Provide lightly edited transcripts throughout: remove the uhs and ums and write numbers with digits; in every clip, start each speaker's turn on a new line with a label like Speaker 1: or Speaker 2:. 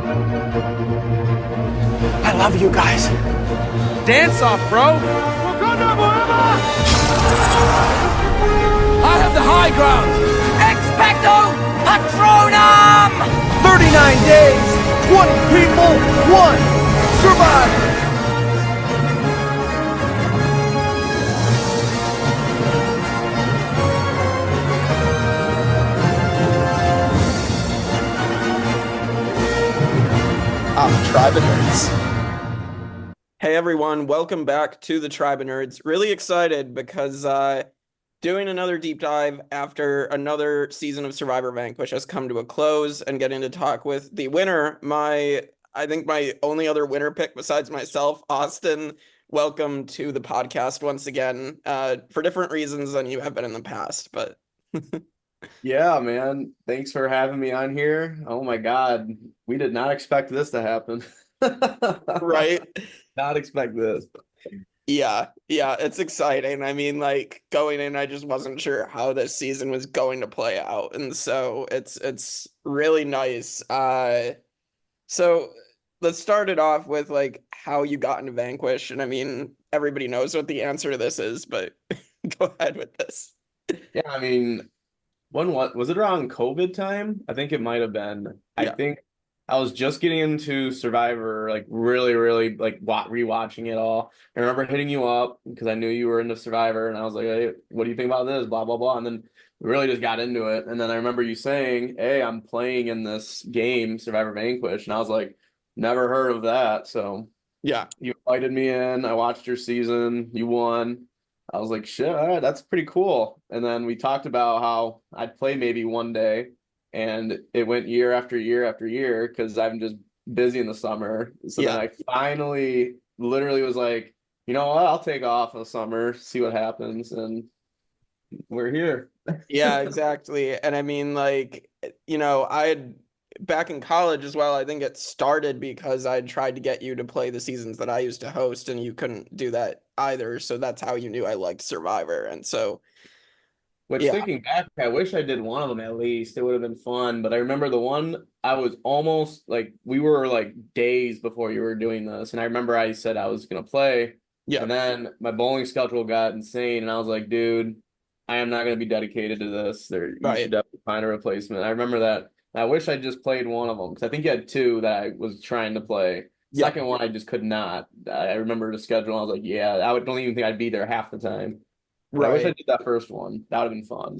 Speaker 1: I love you guys.
Speaker 2: Dance off, bro. I have the high ground.
Speaker 3: Expecto Patronum!
Speaker 1: 39 days, 20 people, 1 survivor. Tribe of Nerds.
Speaker 4: Hey everyone, welcome back to the Tribe of Nerds. Really excited because doing another deep dive after another season of Survivor Vanquish has come to a close and getting to talk with the winner, I think my only other winner pick besides myself, Austin. Welcome to the podcast once again, for different reasons than you have been in the past, but
Speaker 5: Yeah, man. Thanks for having me on here. Oh my God. We did not expect this to happen.
Speaker 4: right?
Speaker 5: Not expect this.
Speaker 4: Yeah, it's exciting. I mean, like going in, I just wasn't sure how this season was going to play out, and so it's really nice. So let's start it off with like how you got into Vanquish, and I mean, everybody knows what the answer to this is, but go ahead with this.
Speaker 5: Yeah, I mean, what was it around COVID time? I think it might have been. I
Speaker 4: Yeah.
Speaker 5: think I was just getting into Survivor, like really like rewatching it all. I remember hitting you up because I knew you were into Survivor, and I was like, "Hey, what do you think about this?" Blah blah blah, and then we really just got into it. And then I remember you saying, "Hey, I'm playing in this game, Survivor Vanquish," and I was like, "Never heard of that." So
Speaker 4: Yeah.
Speaker 5: you invited me in. I watched your season. You won. I was like, shit, all right, that's pretty cool. And then we talked about how I'd play maybe one day, and it went year after year after year because I'm just busy in the summer. So then
Speaker 4: Yeah.
Speaker 5: I finally literally was like, you know what, I'll take off in the summer, see what happens, and we're here.
Speaker 4: Yeah, exactly. And I mean, like, I had back in college as well, I think it started because I tried to get you to play the seasons that I used to host, and you couldn't do that either. So that's how you knew I liked Survivor. And so,
Speaker 5: Which
Speaker 4: yeah,
Speaker 5: thinking back, I wish I did one of them at least. It would have been fun. But I remember the one I was almost like we were like days before you were doing this. And I remember I said I was gonna play.
Speaker 4: yeah,
Speaker 5: And then my bowling schedule got insane. And I was like, dude, I am not gonna be dedicated to this. You should
Speaker 4: right.
Speaker 5: definitely find a replacement. I remember that. I wish I just played one of them because I think you had two that I was trying to play.
Speaker 4: Yeah.
Speaker 5: Second one, I just could not. I remember the schedule. I was like, yeah, don't even think I'd be there half the time. But I wish I
Speaker 4: Right.
Speaker 5: did that first one. That would have been fun.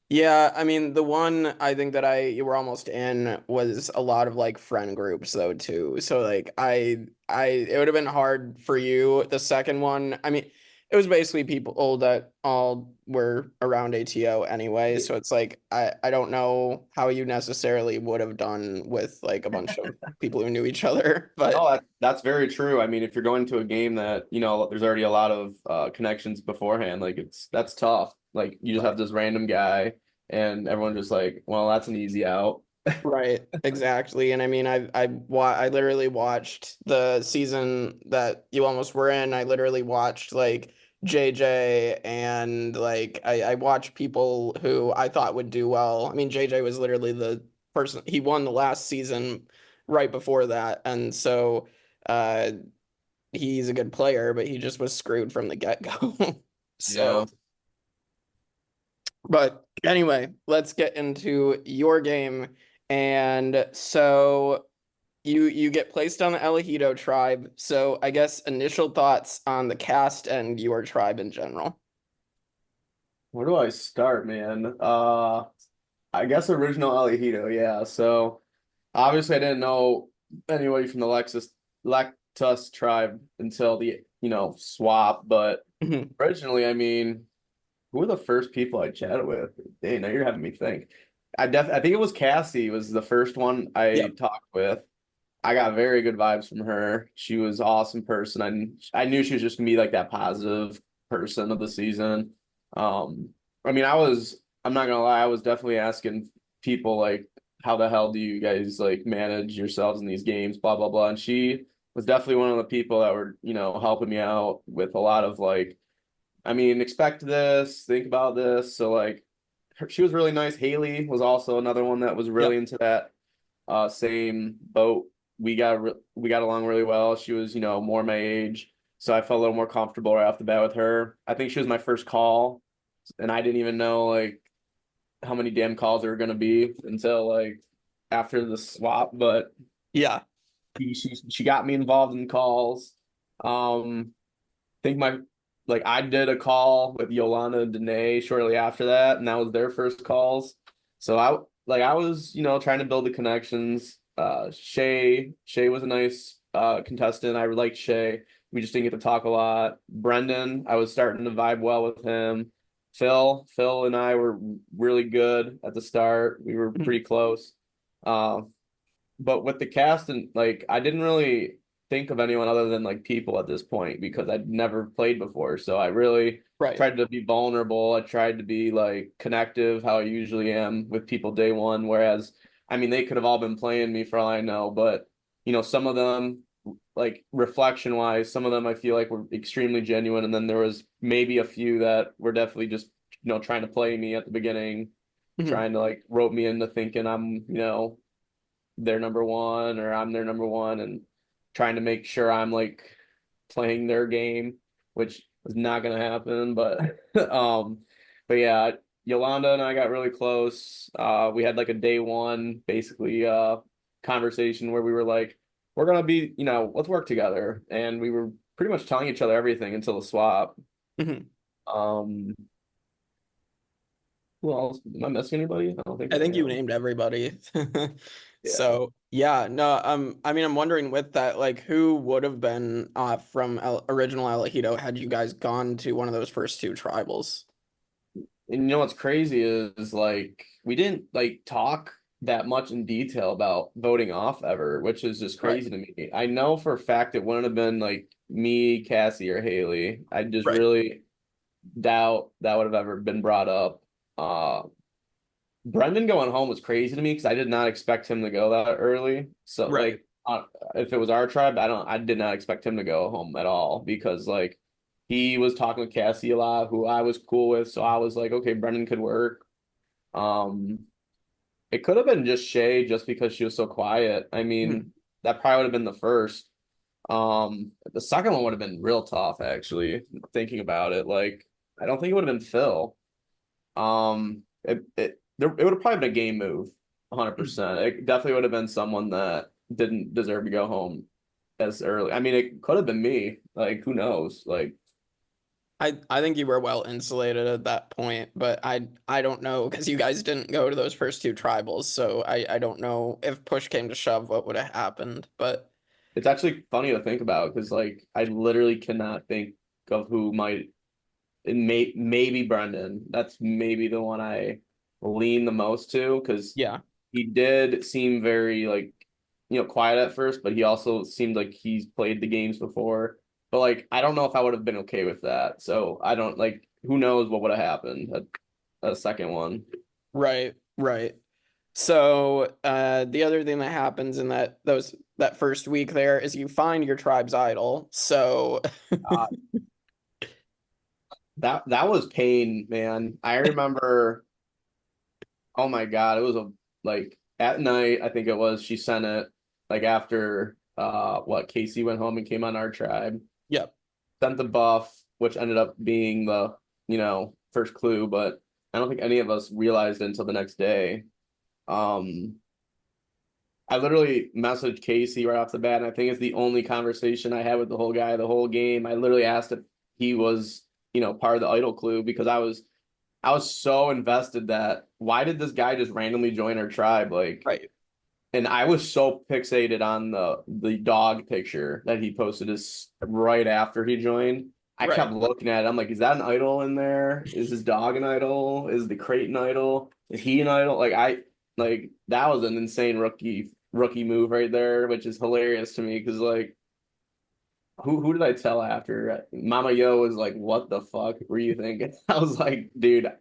Speaker 4: Yeah, I mean, the one I think that you were almost in was a lot of like friend groups though too. So like it would have been hard for you. The second one, I mean, it was basically people that all were around ATO anyway. So it's like I don't know how you necessarily would have done with like a bunch of people who knew each other, but
Speaker 5: No, that's very true. I mean, if you're going to a game that, there's already a lot of connections beforehand, like that's tough. Like you just have this random guy and everyone's just like, well, that's an easy out.
Speaker 4: right, exactly. And I mean, I literally watched the season that you almost were in. I literally watched like JJ and like I watched people who I thought would do well. I mean, JJ was literally the person he won the last season right before that. And so uh he's a good player, but he just was screwed from the get-go.
Speaker 5: Yeah.
Speaker 4: So, but anyway, let's get into your game. And so you get placed on the Elegido tribe. So I guess initial thoughts on the cast and your tribe in general.
Speaker 5: Where do I start, man? I guess original Alejito, yeah. So obviously I didn't know anybody from the Lactus tribe until the, swap, but
Speaker 4: Mhm.
Speaker 5: originally, I mean, who were the first people I chatted with? Dang, now you're having me think. I think it was Cassie was the first one I
Speaker 4: Yep.
Speaker 5: talked with. I got very good vibes from her. She was an awesome person. I knew she was just gonna be like that positive person of the season. I mean, I'm not gonna lie, I was definitely asking people like, how the hell do you guys like manage yourselves in these games, blah blah blah. And she was definitely one of the people that were, helping me out with a lot of like, I mean, expect this, think about this. So like she was really nice. Haley was also another one that was really
Speaker 4: Yep.
Speaker 5: into that same boat. we got along really well. She was, more my age, so I felt a little more comfortable right off the bat with her. I think she was my first call, and I didn't even know like how many damn calls there were gonna be until like after the swap. But
Speaker 4: Yeah.
Speaker 5: she got me involved in calls. I think I did a call with Yolanda and Danae shortly after that, and that was their first calls. So I was, trying to build the connections. Shay was a nice contestant. I liked Shay. We just didn't get to talk a lot. Brendan, I was starting to vibe well with him. Phil and I were really good at the start. We were pretty close. But with the cast and like I didn't really think of anyone other than like people at this point because I'd never played before. So I really
Speaker 4: Right.
Speaker 5: tried to be vulnerable. I tried to be like connective, how I usually am with people day one. Whereas, I mean, they could have all been playing me for all I know, but some of them, like reflection wise, some of them I feel like were extremely genuine. And then there was maybe a few that were definitely just, trying to play me at the beginning, trying to like rope me into thinking I'm, their number one or I'm their number one and trying to make sure I'm like playing their game, which was not gonna happen. But yeah, Yolanda and I got really close. We had like a day one basically conversation where we were like, we're gonna be, let's work together. And we were pretty much telling each other everything until the swap. Um who else? Am I missing anybody? I don't think
Speaker 4: I think you
Speaker 5: am.
Speaker 4: named everybody.
Speaker 5: Yeah.
Speaker 4: So yeah, no, I mean, I'm wondering with that, like, who would have been from original El Ejido had you guys gone to one of those first two tribals?
Speaker 5: And what's crazy is like we didn't like talk that much in detail about voting off ever, which is just
Speaker 4: Right,
Speaker 5: crazy to me. I know for a fact it wouldn't have been like me, Cassie, or Haley. I just
Speaker 4: right,
Speaker 5: really doubt that would have ever been brought up. Uh Brendan going home was crazy to me because I did not expect him to go that early. So
Speaker 4: right,
Speaker 5: like if it was our tribe, I did not expect him to go home at all because like he was talking with Cassie a lot, who I was cool with. So I was like, okay, Brendan could work. Um, it could have been just Shay just because she was so quiet. I mean, that probably would have been the first. The second one would have been real tough, actually, thinking about it. Like, I don't think it would have been Phil. It would have probably been a game move, 100%. It definitely would have been someone that didn't deserve to go home as early. I mean, it could have been me. Like, who knows? Like,
Speaker 4: I think you were well insulated at that point, but I don't know because you guys didn't go to those first two tribals, so I don't know if push came to shove what would have happened. But
Speaker 5: it's actually funny to think about because, like, I literally cannot think of who might. Maybe Brendan. That's maybe the one I lean the most to because
Speaker 4: yeah,
Speaker 5: he did seem very like quiet at first, but he also seemed like he's played the games before. But like I don't know if I would have been okay with that. So I don't like who knows what would have happened at a second one.
Speaker 4: right, right. So the other thing that happens in that first week there is you find your tribe's idol. So
Speaker 5: Uh, that was pain, man. I remember. Oh my God, it was like at night. I think it was. She sent it like after what Casey went home and came on our tribe.
Speaker 4: yep,
Speaker 5: Sent the buff, which ended up being the first clue, but I don't think any of us realized it until the next day. Um, I literally messaged Casey right off the bat, and I think it's the only conversation I had with the whole guy the whole game. I literally asked if he was, part of the idol clue because I was so invested that why did this guy just randomly join our tribe? Like,
Speaker 4: right,
Speaker 5: and I was so fixated on the dog picture that he posted is right after he joined. I kept
Speaker 4: right.
Speaker 5: looking at it. I'm like, is that an idol in there? Is his dog an idol? Is the crate an idol? Is he an idol? Like that was an insane rookie move right there, which is hilarious to me because like who did I tell after? Mama Yo was like, what the fuck were you thinking? I was like, dude,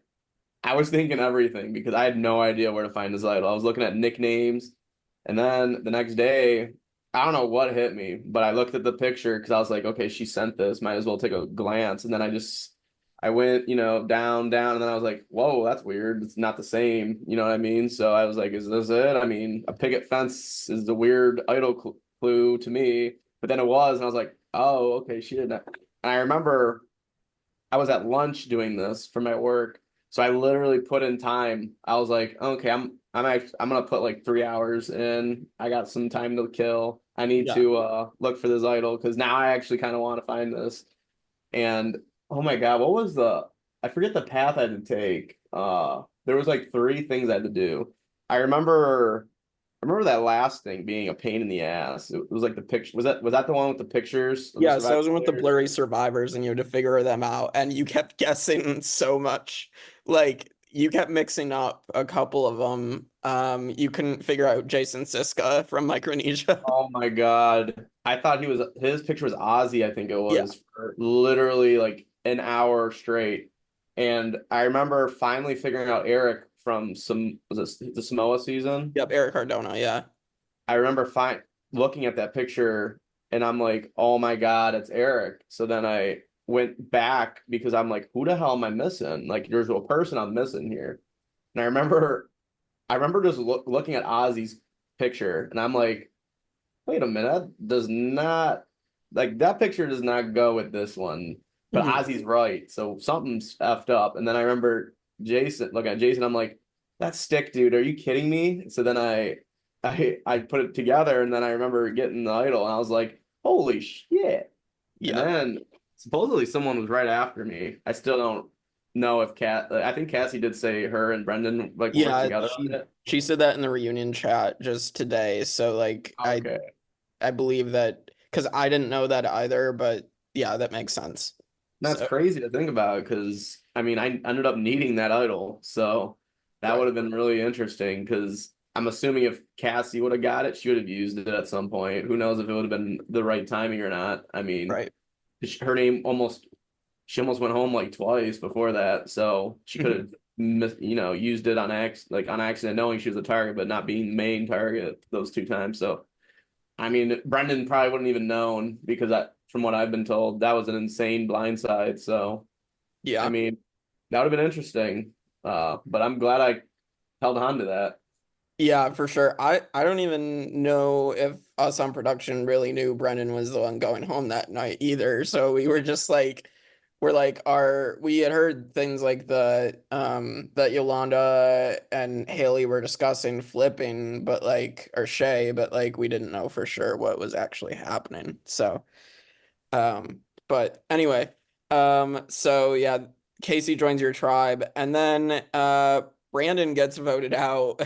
Speaker 5: I was thinking everything because I had no idea where to find his idol. I was looking at nicknames. And then the next day, I don't know what hit me, but I looked at the picture because I was like, okay, she sent this. Might as well take a glance. And then I went, down, and then I was like, whoa, that's weird. It's not the same. You know what I mean? So I was like, is this it? I mean, a picket fence is the weird idol clue to me, but then it was, and I was like, oh, okay, she didn't. And I remember I was at lunch doing this for my work, so I literally put in time. I was like, okay, I'm gonna put like 3 hours in. I got some time to kill. I need
Speaker 4: Yeah.
Speaker 5: to look for this idol because now I actually kind of want to find this. And oh my God, what was I forget the path I had to take. There was like three things I had to do. I remember that last thing being a pain in the ass. It was like the picture. Was that the one with the pictures of the
Speaker 4: Yeah, so I was
Speaker 5: survivor
Speaker 4: with the
Speaker 5: players?
Speaker 4: blurry survivors and you had to figure them out and you kept guessing so much. Like you kept mixing up a couple of them. You couldn't figure out Jason Siska from Micronesia.
Speaker 5: Oh my God. I thought his picture was Ozzy, I think it
Speaker 4: Yeah.
Speaker 5: was, for literally like an hour straight. And I remember finally figuring out Eric from was it the Samoa season?
Speaker 4: Yep, Eric Cardona, yeah.
Speaker 5: I remember looking at that picture and I'm like, oh my God, it's Eric. So then I went back because I'm like, who the hell am I missing? Like, there's a person I'm missing here. And I remember just looking at Ozzy's picture and I'm like, wait a minute, that does not, like, that picture does not go with this one. But
Speaker 4: Mhm.
Speaker 5: Ozzy's right. So something's effed up. And then I remember looking at Jason, I'm like, that stick, dude, are you kidding me? So then I put it together and then I remember getting the idol and I was like, holy shit. And
Speaker 4: Yeah.
Speaker 5: then supposedly someone was right after me. I still don't know if I think Cassie did say her and Brendan like worked
Speaker 4: Yeah,
Speaker 5: together on
Speaker 4: she
Speaker 5: it.
Speaker 4: she said that in the reunion chat just today. So like
Speaker 5: Okay.
Speaker 4: I believe that because I didn't know that either, but yeah, that makes sense.
Speaker 5: That's
Speaker 4: So
Speaker 5: crazy to think about because I mean I ended up needing that idol. So that would
Speaker 4: right,
Speaker 5: have been really interesting because I'm assuming if Cassie would have got it, she would have used it at some point. Who knows if it would have been the right timing or not. I mean,
Speaker 4: right.
Speaker 5: her name she almost went home like twice before that, so she could
Speaker 4: Mhm.
Speaker 5: have used it on accident, knowing she was a target, but not being the main target those two times. So I mean, Brendan probably wouldn't even known because from what I've been told, that was an insane blindside. So I
Speaker 4: Yeah.
Speaker 5: mean, that would have been interesting. But I'm glad I held on to that.
Speaker 4: Yeah, for sure. I don't even know if us on production really knew Brendan was the one going home that night either. So we were just like we're like our we had heard things like the that Yolanda and Haley were discussing flipping, but like or Shay, but like we didn't know for sure what was actually happening. So but anyway, so yeah, Casey joins your tribe, and then Brandon gets voted out,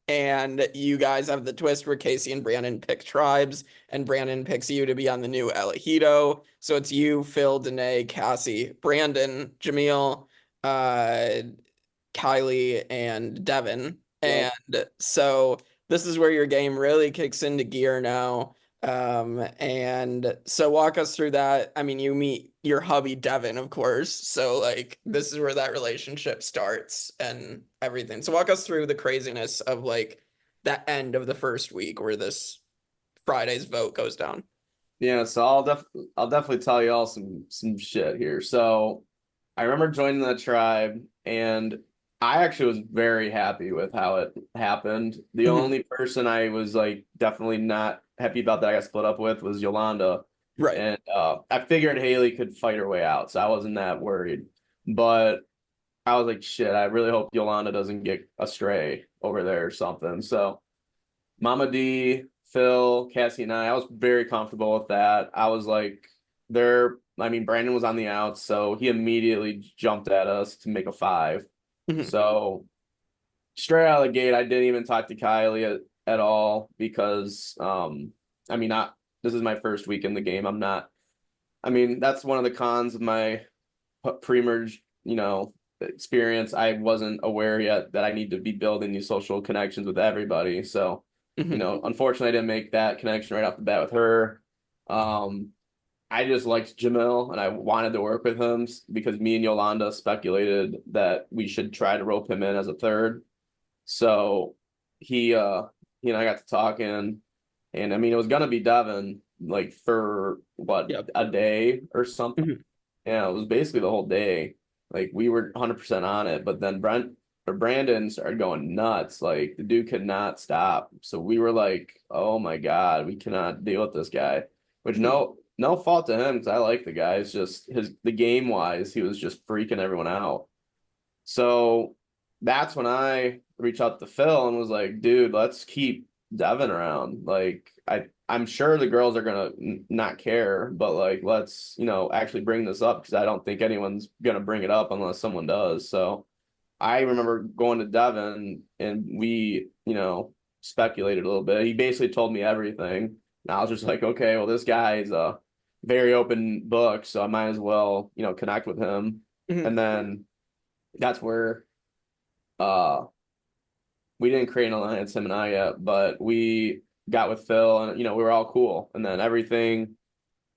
Speaker 4: and you guys have the twist where Casey and Brandon pick tribes, and Brandon picks you to be on the new Elahito. So it's you, Phil, Danae, Cassie, Brandon, Jameel, uh, Kylie, and Devin.
Speaker 5: Yep.
Speaker 4: And so this is where your game really kicks into gear now. And so walk us through that. I mean, you meet your hubby Devin, of course. So like this is where that relationship starts and everything. So walk us through the craziness of like that end of the first week where this Friday's vote goes down.
Speaker 5: Yeah, so I'll definitely tell you all some shit here. So I remember joining the tribe and I actually was very happy with how it happened. The
Speaker 4: Mhm.
Speaker 5: only person I was like definitely not happy about that I got split up with was Yolanda.
Speaker 4: Right.
Speaker 5: And I figured Haley could fight her way out, so I wasn't that worried. But I was like, shit, I really hope Yolanda doesn't get astray over there or something. So Mama D, Phil, Cassie, and I was very comfortable with that. I was like, I mean, Brandon was on the outs, so he immediately jumped at us to make a five.
Speaker 4: Mhm.
Speaker 5: So straight out of the gate, I didn't even talk to Kylie at all because, I mean, this is my first week in the game. I mean, that's one of the cons of my pre-merge, experience. I wasn't aware yet that I need to be building these social connections with everybody. So,
Speaker 4: Mhm.
Speaker 5: unfortunately, I didn't make that connection right off the bat with her. Um, I just liked Jamil and I wanted to work with him because me and Yolanda speculated that we should try to rope him in as a third. So he and I got to talking, and I mean, it was gonna be Devin like for what,
Speaker 4: Yep.
Speaker 5: a day or something.
Speaker 4: Mhm.
Speaker 5: Yeah, it was basically the whole day. Like we were 100% on it, but then Brandon started going nuts. Like the dude could not stop. So we were like, oh my God, we cannot deal with this guy. Which no fault to him because I like the guy. It's just the game wise, he was just freaking everyone out. So that's when I reached out to Phil and was like, dude, let's keep Devin around. Like I'm sure the girls are gonna not care, but like let's, actually bring this up because I don't think anyone's gonna bring it up unless someone does. So I remember going to Devin and we, speculated a little bit. He basically told me everything. And I was just like, okay, well, this guy is a very open book, so I might as well, connect with him.
Speaker 4: Mhm.
Speaker 5: And then that's where we didn't create an alliance, him and I yet, but we got with Phil and we were all cool. And then everything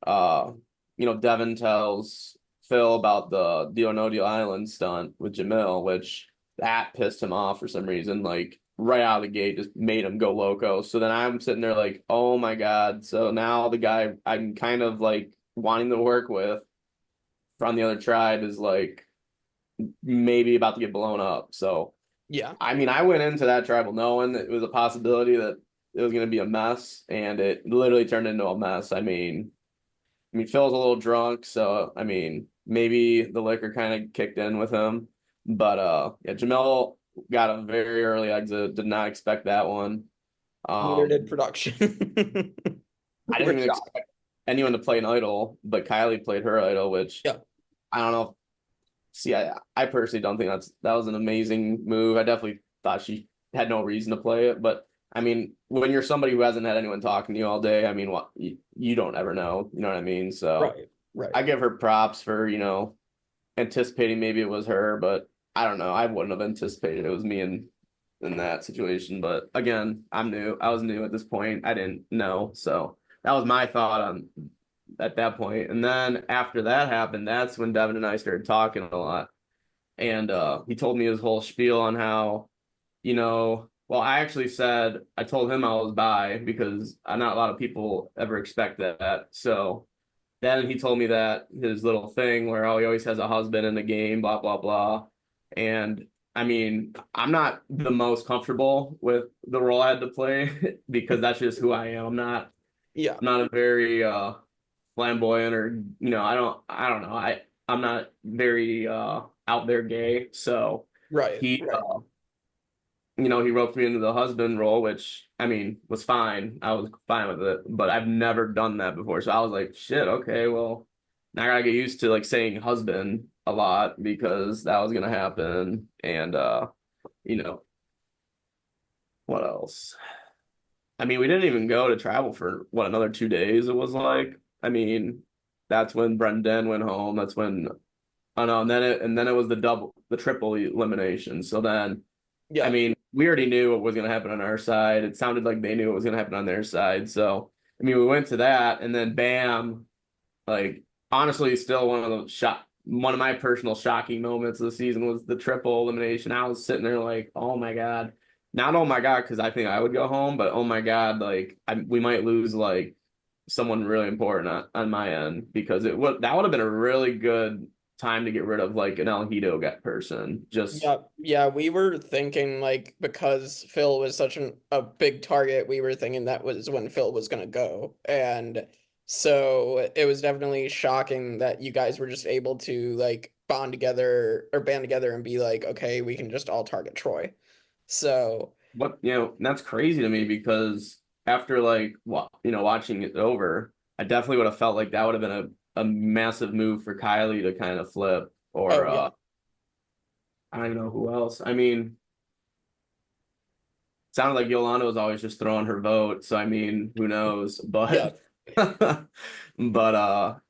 Speaker 5: Devin tells Phil about the Deal or No Deal Island stunt with Jamil, which that pissed him off for some reason, like right out of the gate, just made him go loco. So then I'm sitting there like, oh my God. So now the guy I'm kind of like wanting to work with from the other tribe is like maybe about to get blown up. So
Speaker 4: Yeah.
Speaker 5: I mean, I went into that tribal knowing that it was a possibility that it was going to be a mess, and it literally turned into a mess. Phil's a little drunk, so I mean, maybe the liquor kind of kicked in with him. But yeah, Jamel got a very early exit. Did not expect that one.
Speaker 4: Neither did production.
Speaker 5: I didn't even expect anyone to play an idol, but Kylie played her idol, which
Speaker 4: Yeah.
Speaker 5: I don't know. See, I personally don't think that was an amazing move. I definitely thought she had no reason to play it, but I mean, when you're somebody who hasn't had anyone talking to you all day, I mean, what you don't ever know, you know what I mean? So
Speaker 4: Right.
Speaker 5: I give her props for, anticipating maybe it was her, but I don't know. I wouldn't have anticipated it was me in that situation. But again, I'm new. I was new at this point. I didn't know. So that was my thought on at that point. And then after that happened, that's when Devin and I started talking a lot. And he told me his whole spiel on how, well, I actually said I told him I was bi because not a lot of people ever expect that. So then he told me that his little thing where he always has a husband in the game, blah blah blah. And I mean, I'm not the most comfortable with the role I had to play because that's just who I am.
Speaker 4: Yeah.
Speaker 5: I'm not a very flamboyant or I don't know. I'm not very out there gay. So
Speaker 4: Right.
Speaker 5: he he roped me into the husband role, which I mean was fine. I was fine with it, but I've never done that before. So I was like, shit, okay, well, now I gotta get used to like saying husband a lot because that was gonna happen. And what else? I mean, we didn't even go to travel for another 2 days. It was like, I mean, that's when Brendan went home. That's when oh no, and then it was the triple elimination. So then
Speaker 4: Yeah.
Speaker 5: I mean, we already knew what was going to happen on our side. It sounded like they knew what was going to happen on their side. So, I mean, we went to that, and then bam, like honestly, still one of my personal shocking moments of the season was the triple elimination. I was sitting there like, oh my God, not oh my God, because I think I would go home, but oh my God, like we might lose like someone really important on my end because that would have been a really good time to get rid of like an El Hito person. Just
Speaker 4: Yeah, we were thinking like because Phil was such a big target, we were thinking that was when Phil was gonna go. And so it was definitely shocking that you guys were just able to like band together and be like, okay, we can just all target Troy. So
Speaker 5: that's crazy to me because after like watching it over, I definitely would have felt like that would have been a massive move for Kylie to kind of flip or
Speaker 4: yeah.
Speaker 5: I don't know who else. I mean, it sounded like Yolanda was always just throwing her vote, so I mean, who knows? But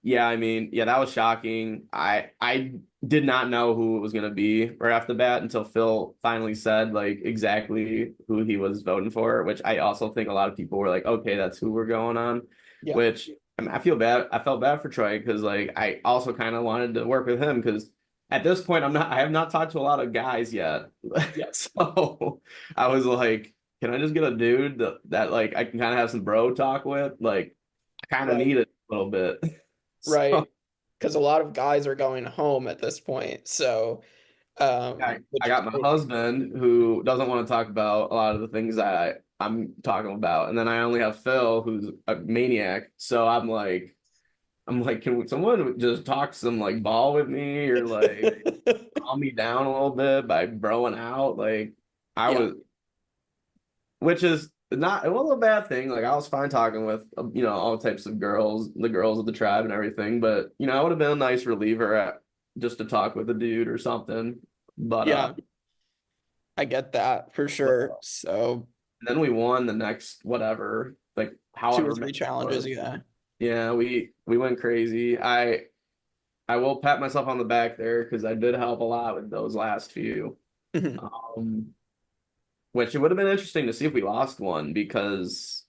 Speaker 5: yeah, I mean, yeah, that was shocking. I did not know who it was gonna be right off the bat until Phil finally said like exactly who he was voting for, which I also think a lot of people were like, okay, that's who we're going on.
Speaker 4: Yeah.
Speaker 5: Which I mean, I felt bad for Troy because like I also kind of wanted to work with him because at this point I have not talked to a lot of guys yet. So I was like, can I just get a dude that like I can kind of have some bro talk with? Like I kind of need it a little bit.
Speaker 4: Right. Because a lot of guys are going home at this point. So
Speaker 5: I got my husband who doesn't want to talk about a lot of the things that I'm talking about, and then I only have Phil who's a maniac. So I'm like, can someone just talk some like ball with me or like calm me down a little bit by broing out? Like I
Speaker 4: Yeah.
Speaker 5: was, which is not it wasn't a bad thing. Like I was fine talking with all types of girls, the girls of the tribe and everything. But I would have been a nice reliever just to talk with a dude or something. But
Speaker 4: Yeah, I get that for
Speaker 5: but
Speaker 4: sure. So
Speaker 5: then we won the next whatever, like
Speaker 4: two or
Speaker 5: however many
Speaker 4: three
Speaker 5: it
Speaker 4: challenges,
Speaker 5: was.
Speaker 4: yeah.
Speaker 5: Yeah, we went crazy. I will pat myself on the back there because I did help a lot with those last few.
Speaker 4: Mhm.
Speaker 5: Um, which it would have been interesting to see if we lost one because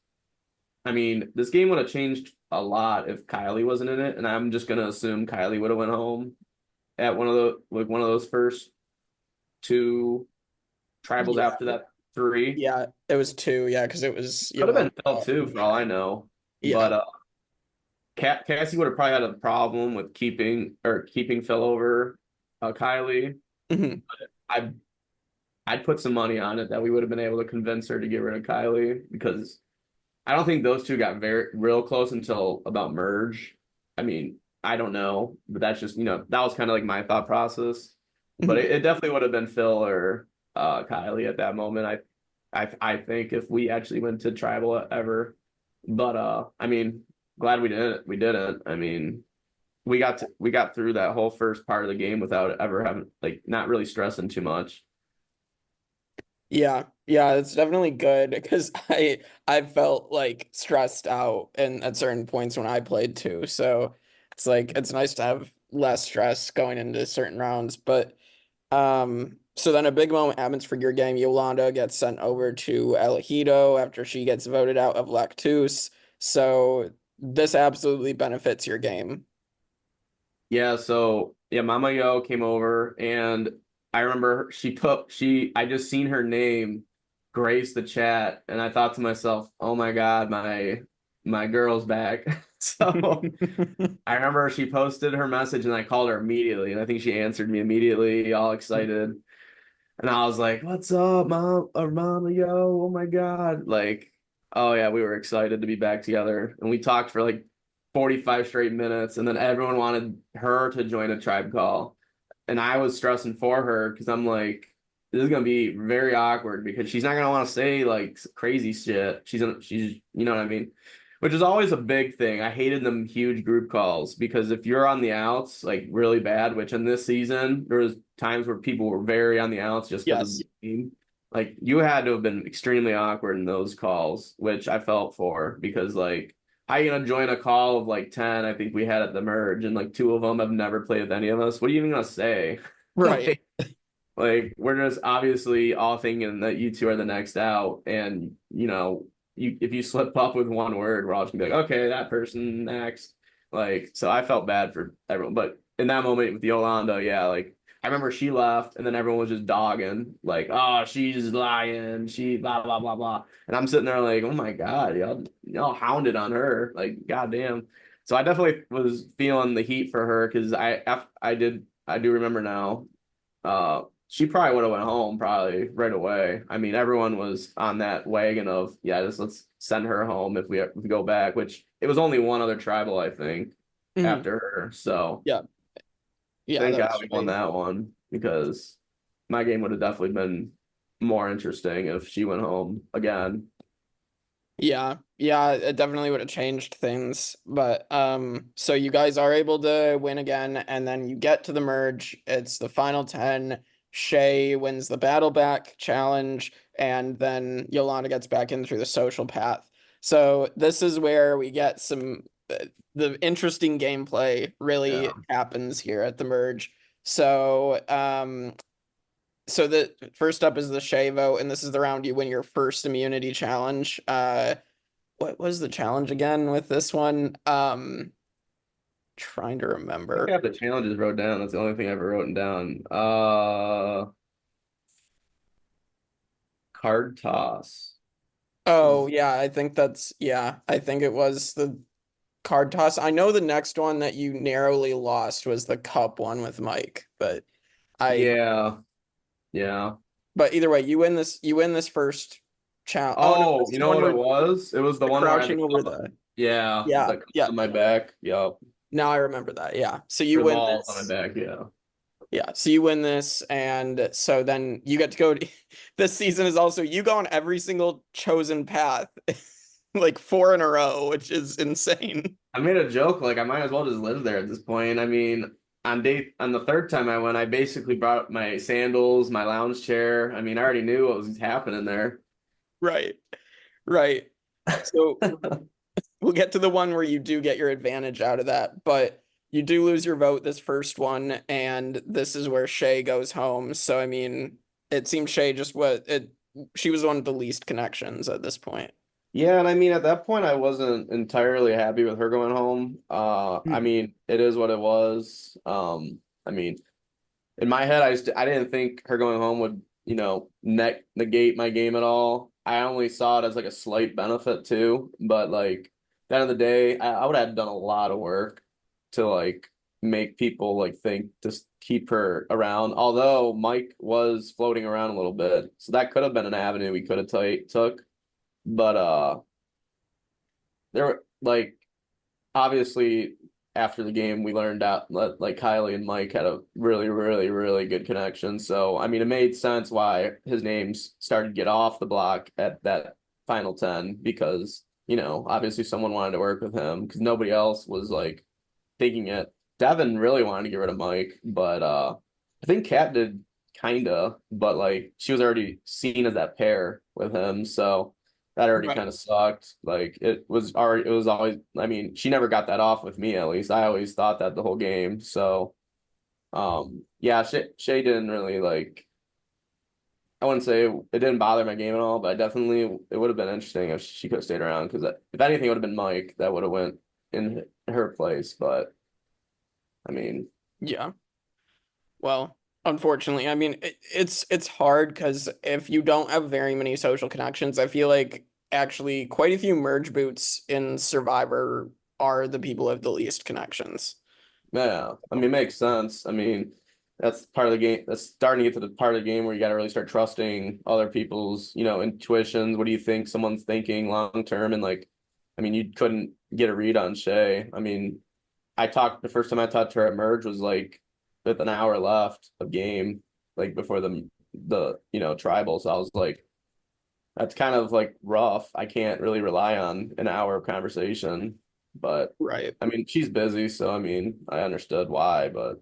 Speaker 5: I mean this game would have changed a lot if Kylie wasn't in it, and I'm just gonna assume Kylie would have went home at one of those first two tribals
Speaker 4: Yeah,
Speaker 5: after that three.
Speaker 4: yeah, it was two, yeah, because it was
Speaker 5: Could have been
Speaker 4: Yolanda
Speaker 5: Phil too,
Speaker 4: and
Speaker 5: for all I
Speaker 4: Shay.
Speaker 5: know.
Speaker 4: Yeah.
Speaker 5: But Cassie would have probably had a problem with keeping Phil over Kylie.
Speaker 4: Mhm.
Speaker 5: I I'd put some money on it that we would have been able to convince her to get rid of Kylie because I don't think those two got very real close until about merge. I mean, I don't know, but that's just that was kind of like my thought process. But
Speaker 4: Mhm.
Speaker 5: it definitely would have been Phil or Kylie at that moment. I think if we actually went to tribal ever, but I mean, glad we didn't. We didn't. I mean, we got through that whole first part of the game without ever having like not really stressing too much.
Speaker 4: Yeah, yeah, it's definitely good because I felt like stressed out and at certain points when I played too. So it's like it's nice to have less stress going into certain rounds. But so then a big moment happens for your game. Yolanda gets sent over to El Ejido after she gets voted out of Lactus. So this absolutely benefits your game.
Speaker 5: Yeah, so yeah, Mama Yo came over and I remember I just seen her name grace the chat and I thought to myself, "Oh my God, my girl's back." So I remember she posted her message and I called her immediately and I think she answered me immediately, all excited. And I was like, "What's up, mom or Mama Yo? Oh my God." Like, oh yeah, we were excited to be back together. And we talked for like 45 straight minutes, and then everyone wanted her to join a tribe call. And I was stressing for her because I'm like, this is gonna be very awkward because she's not gonna want to say like crazy shit. She's you know what I mean? Which is always a big thing. I hated them huge group calls because if you're on the outs like really bad, which in this season there was times where people were very on the outs just because of
Speaker 4: Yes.
Speaker 5: the game. Like you had to have been extremely awkward in those calls, which I felt for because like how you gonna join a call of like 10 I think we had at the merge and like two of them have never played with any of us. What are you even gonna say?
Speaker 4: Right.
Speaker 5: like like we're just obviously all thinking that you two are the next out, and you if you slip up with one word, we're all just gonna be like, okay, that person next. Like, so I felt bad for everyone, but in that moment with Yolanda, yeah, like I remember she left, and then everyone was just dogging, like, oh, she's lying, she blah blah blah blah, and I'm sitting there like, oh my God, y'all hounded on her, like, goddamn. So I definitely was feeling the heat for her because I do remember now she probably would have went home probably right away. I mean, everyone was on that wagon of yeah, just let's send her home if we go back. Which it was only one other tribal I think
Speaker 4: Mhm.
Speaker 5: after her. So
Speaker 4: Yeah. Yeah,
Speaker 5: thank
Speaker 4: that
Speaker 5: God
Speaker 4: was
Speaker 5: we won
Speaker 4: great.
Speaker 5: that one because my game would have definitely been more interesting if she went home again.
Speaker 4: Yeah, yeah, it definitely would have changed things. But so you guys are able to win again, and then you get to the merge. It's the final 10. Shay wins the battle back challenge, and then Yolanda gets back in through the social path. So this is where we get some the interesting gameplay
Speaker 5: Yeah.
Speaker 4: really happens here at the merge. So so the first up is the Shay vote, and this is the round you win your first immunity challenge. What was the challenge again with this one? Trying to
Speaker 5: I think I
Speaker 4: remember.
Speaker 5: have the challenges wrote down. That's the only thing I've ever written down. Card toss.
Speaker 4: Oh yeah, I think that's yeah, I think it was the card toss. I know the next one that you narrowly lost was the cup one with Mike, but
Speaker 5: Yeah. Yeah.
Speaker 4: But either way, you win this first challenge. Oh no,
Speaker 5: Oh,
Speaker 4: this
Speaker 5: you
Speaker 4: is
Speaker 5: know
Speaker 4: one
Speaker 5: what
Speaker 4: where
Speaker 5: it was? It was the
Speaker 4: the
Speaker 5: one where I had
Speaker 4: crouching over the yeah,
Speaker 5: the cup
Speaker 4: yeah.
Speaker 5: on my back. Yep.
Speaker 4: Now I remember that. Yeah. So you
Speaker 5: Or the
Speaker 4: win
Speaker 5: balls on my
Speaker 4: this.
Speaker 5: back. Yeah.
Speaker 4: Yeah. So you win this, and so then you get to go. This season is also you go on every single chosen path, like 4 in a row, which is insane.
Speaker 5: I made a joke like I might as well just live there at this point. I mean, on the third time I went, I basically brought up my sandals, my lounge chair. I mean, I already knew what was happening there.
Speaker 4: Right. Right. So we'll get to the one where you do get your advantage out of that, but you do lose your vote this first one, and this is where Shay goes home. So I mean, it seems Shay just what it she was one of the least connections at this point.
Speaker 5: Yeah, and I mean at that point I wasn't entirely happy with her going home. I
Speaker 4: Hmm.
Speaker 5: mean, it is what it was. I mean, in my head I didn't think her going home would, negate my game at all. I only saw it as like a slight benefit too, but like at the end of the day, I would have done a lot of work to like make people like think to keep her around. Although Mike was floating around a little bit, so that could have been an avenue we could have took. But there were like obviously after the game we learned out that like Kylie and Mike had a really, really, really good connection. So I mean it made sense why his names started to get off the block at that final 10 because, obviously someone wanted to work with him because nobody else was like thinking it. Devin really wanted to get rid of Mike, but I think Kat did kinda, but like she was already seen as that pair with him, so that already
Speaker 4: Right.
Speaker 5: kind of sucked. Like it was always, I mean, she never got that off with me at least. I always thought that the whole game. So yeah, Shay didn't really like, I wouldn't say it didn't bother my game at all, but I definitely it would have been interesting if she could have stayed around because if anything it would have been Mike that would have went in her place, but I mean,
Speaker 4: Yeah. Well, unfortunately, I mean it's hard because if you don't have very many social connections, I feel like actually quite a few merge boots in Survivor are the people who have the least connections.
Speaker 5: yeah, I mean, it makes sense. I mean, that's part of the game. That's starting to get to the part of the game where you got to really start trusting other people's, intuitions. What do you think someone's thinking long term? And like, I mean, you couldn't get a read on Shay. I mean, the first time I talked to her at Merge was like with an hour left of game, like before the tribal. So I was like, that's kind of like rough. I can't really rely on an hour of conversation. But
Speaker 4: Right.
Speaker 5: I mean, she's busy, so I mean, I understood why, but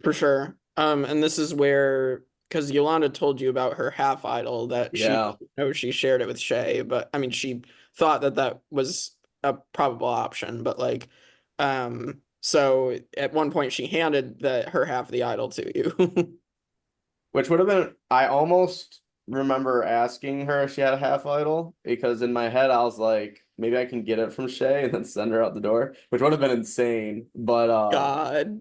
Speaker 4: For sure. And this is where because Yolanda told you about her half idol that she
Speaker 5: yeah.
Speaker 4: she shared it with Shay, but I mean she thought that that was a probable option, but like so at one point she handed her half of the idol to you.
Speaker 5: Which would have been, I almost remember asking her if she had a half idol because in my head I was like, maybe I can get it from Shay and then send her out the door, which would have been insane. But
Speaker 4: God.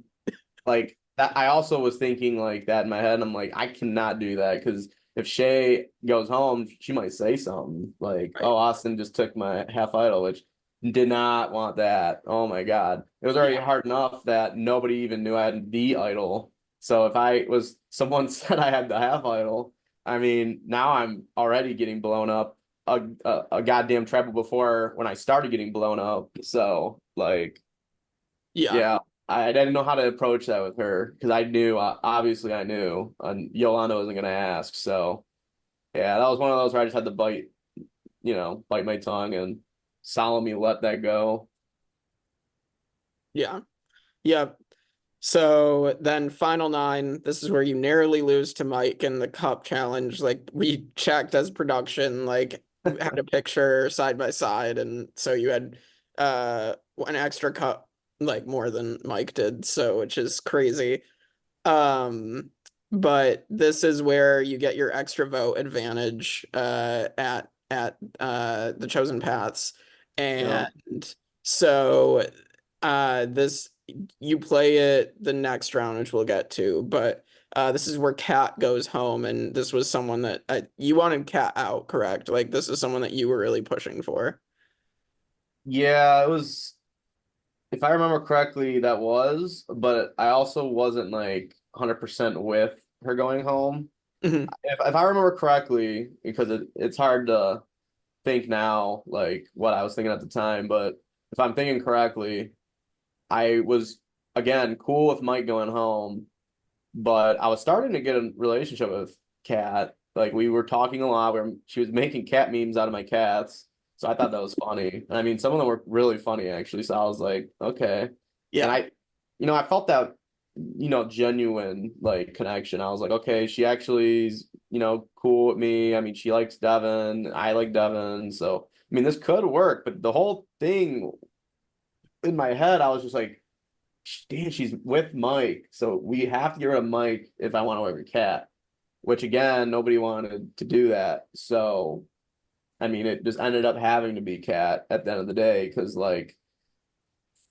Speaker 5: like that, I also was thinking like that in my head. And I'm like, I cannot do that because if Shay goes home, she might say something like,
Speaker 4: Right.
Speaker 5: "Oh, Austin just took my half idol," which did not want that. Oh my God, it was already
Speaker 4: Yeah.
Speaker 5: hard enough that nobody even knew I had the idol. So if I was someone said I had the half idol, I mean, now I'm already getting blown up a goddamn treble before when I started getting blown up. So like.
Speaker 4: Yeah.
Speaker 5: Yeah, I didn't know how to approach that with her because I knew, obviously, I knew, and Yolanda wasn't going to ask. So, yeah, that was one of those where I just had to bite my tongue and solemnly let that go.
Speaker 4: Yeah. Yeah. So then final nine, this is where you narrowly lose to Mike in the cup challenge. Like we checked as production, like had a picture side by side, and so you had an extra cup like more than Mike did, so which is crazy. Um but this is where you get your extra vote advantage at the chosen paths.
Speaker 5: Yeah.
Speaker 4: And so this you play it the next round, which we'll get to, but this is where Kat goes home, and this was someone that you wanted Kat out, correct? Like this is someone that you were really pushing for.
Speaker 5: Yeah, it was, if I remember correctly, that was, but I also wasn't like, 100% with her going home.
Speaker 4: Mhm.
Speaker 5: If I remember correctly, because it's hard to think now, like what I was thinking at the time, but if I'm thinking correctly, I was again cool with Mike going home, but I was starting to get a relationship with Kat. Like we were talking a lot. She was making cat memes out of my cats, so I thought that was funny. And I mean, some of them were really funny actually. So I was like, okay. And
Speaker 4: Yeah.
Speaker 5: I felt that, genuine like connection. I was like, okay, she actually is, cool with me. I mean, she likes Devin. I like Devin. So I mean, this could work. But the whole thing in my head, I was just like, damn, she's with Mike. So we have to get rid of Mike if I want to work with Cat, which again, nobody wanted to do that. So, I mean, it just ended up having to be Cat at the end of the day because, like,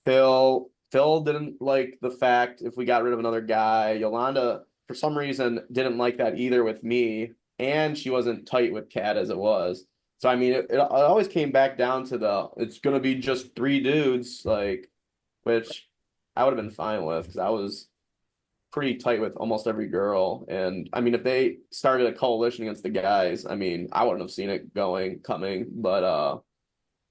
Speaker 5: Phil didn't like the fact if we got rid of another guy. Yolanda, for some reason, didn't like that either with me, and she wasn't tight with Cat as it was. So, I mean, it always came back down to it's going to be just three dudes, like, which I would have been fine with because I was pretty tight with almost every girl. And I mean, if they started a coalition against the guys, I mean, I wouldn't have seen it coming. But I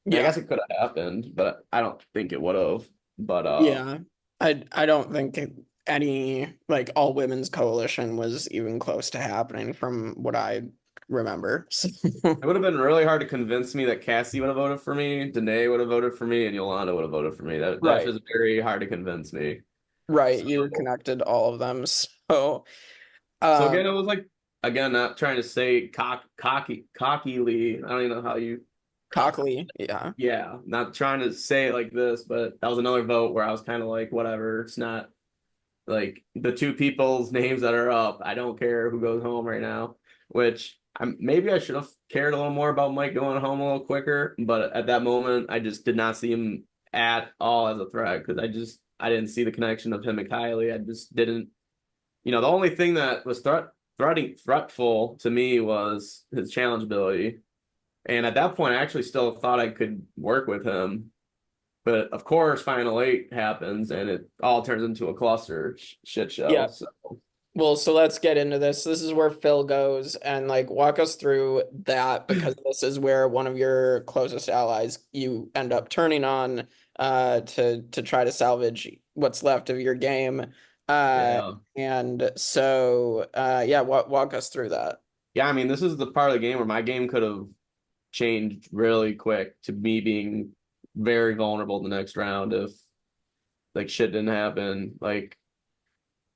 Speaker 4: Yeah.
Speaker 5: guess it could have happened, but I don't think it would have. But
Speaker 4: Yeah. I don't think any like all women's coalition was even close to happening from what I remember. So,
Speaker 5: it would have been really hard to convince me that Cassie would have voted for me, Danae would have voted for me, and Yolanda would have voted for me. That's
Speaker 4: right.
Speaker 5: just very hard to conviness me.
Speaker 4: Right.
Speaker 5: So,
Speaker 4: You connected all of them. So
Speaker 5: so again, it
Speaker 4: um
Speaker 5: was like again, not trying to say cockily. I don't even know how you
Speaker 4: Cockley. Yeah.
Speaker 5: Yeah, not trying to say it like this, but that was another vote where I was kind of like, whatever. It's not like the two people's names that are up. I don't care who goes home right now, which maybe I should have cared a little more about Mike going home a little quicker. But at that moment, I just did not see him at all as a threat because I didn't see the connection of him and Kylie. I just didn't, the only thing that was threatful to me was his challenge ability. And at that point, I actually still thought I could work with him. But of course, Final Eight happens and it all turns into a cluster shit show.
Speaker 4: Yeah.
Speaker 5: So,
Speaker 4: Well, so let's get into this. This is where Phil goes and like walk us through that because this is where one of your closest allies you end up turning on to try to salvage what's left of your game. Uh
Speaker 5: yeah.
Speaker 4: and so yeah, walk us through that.
Speaker 5: Yeah, I mean, this is the part of the game where my game could have changed really quick to me being very vulnerable the next round if like shit didn't happen. Like,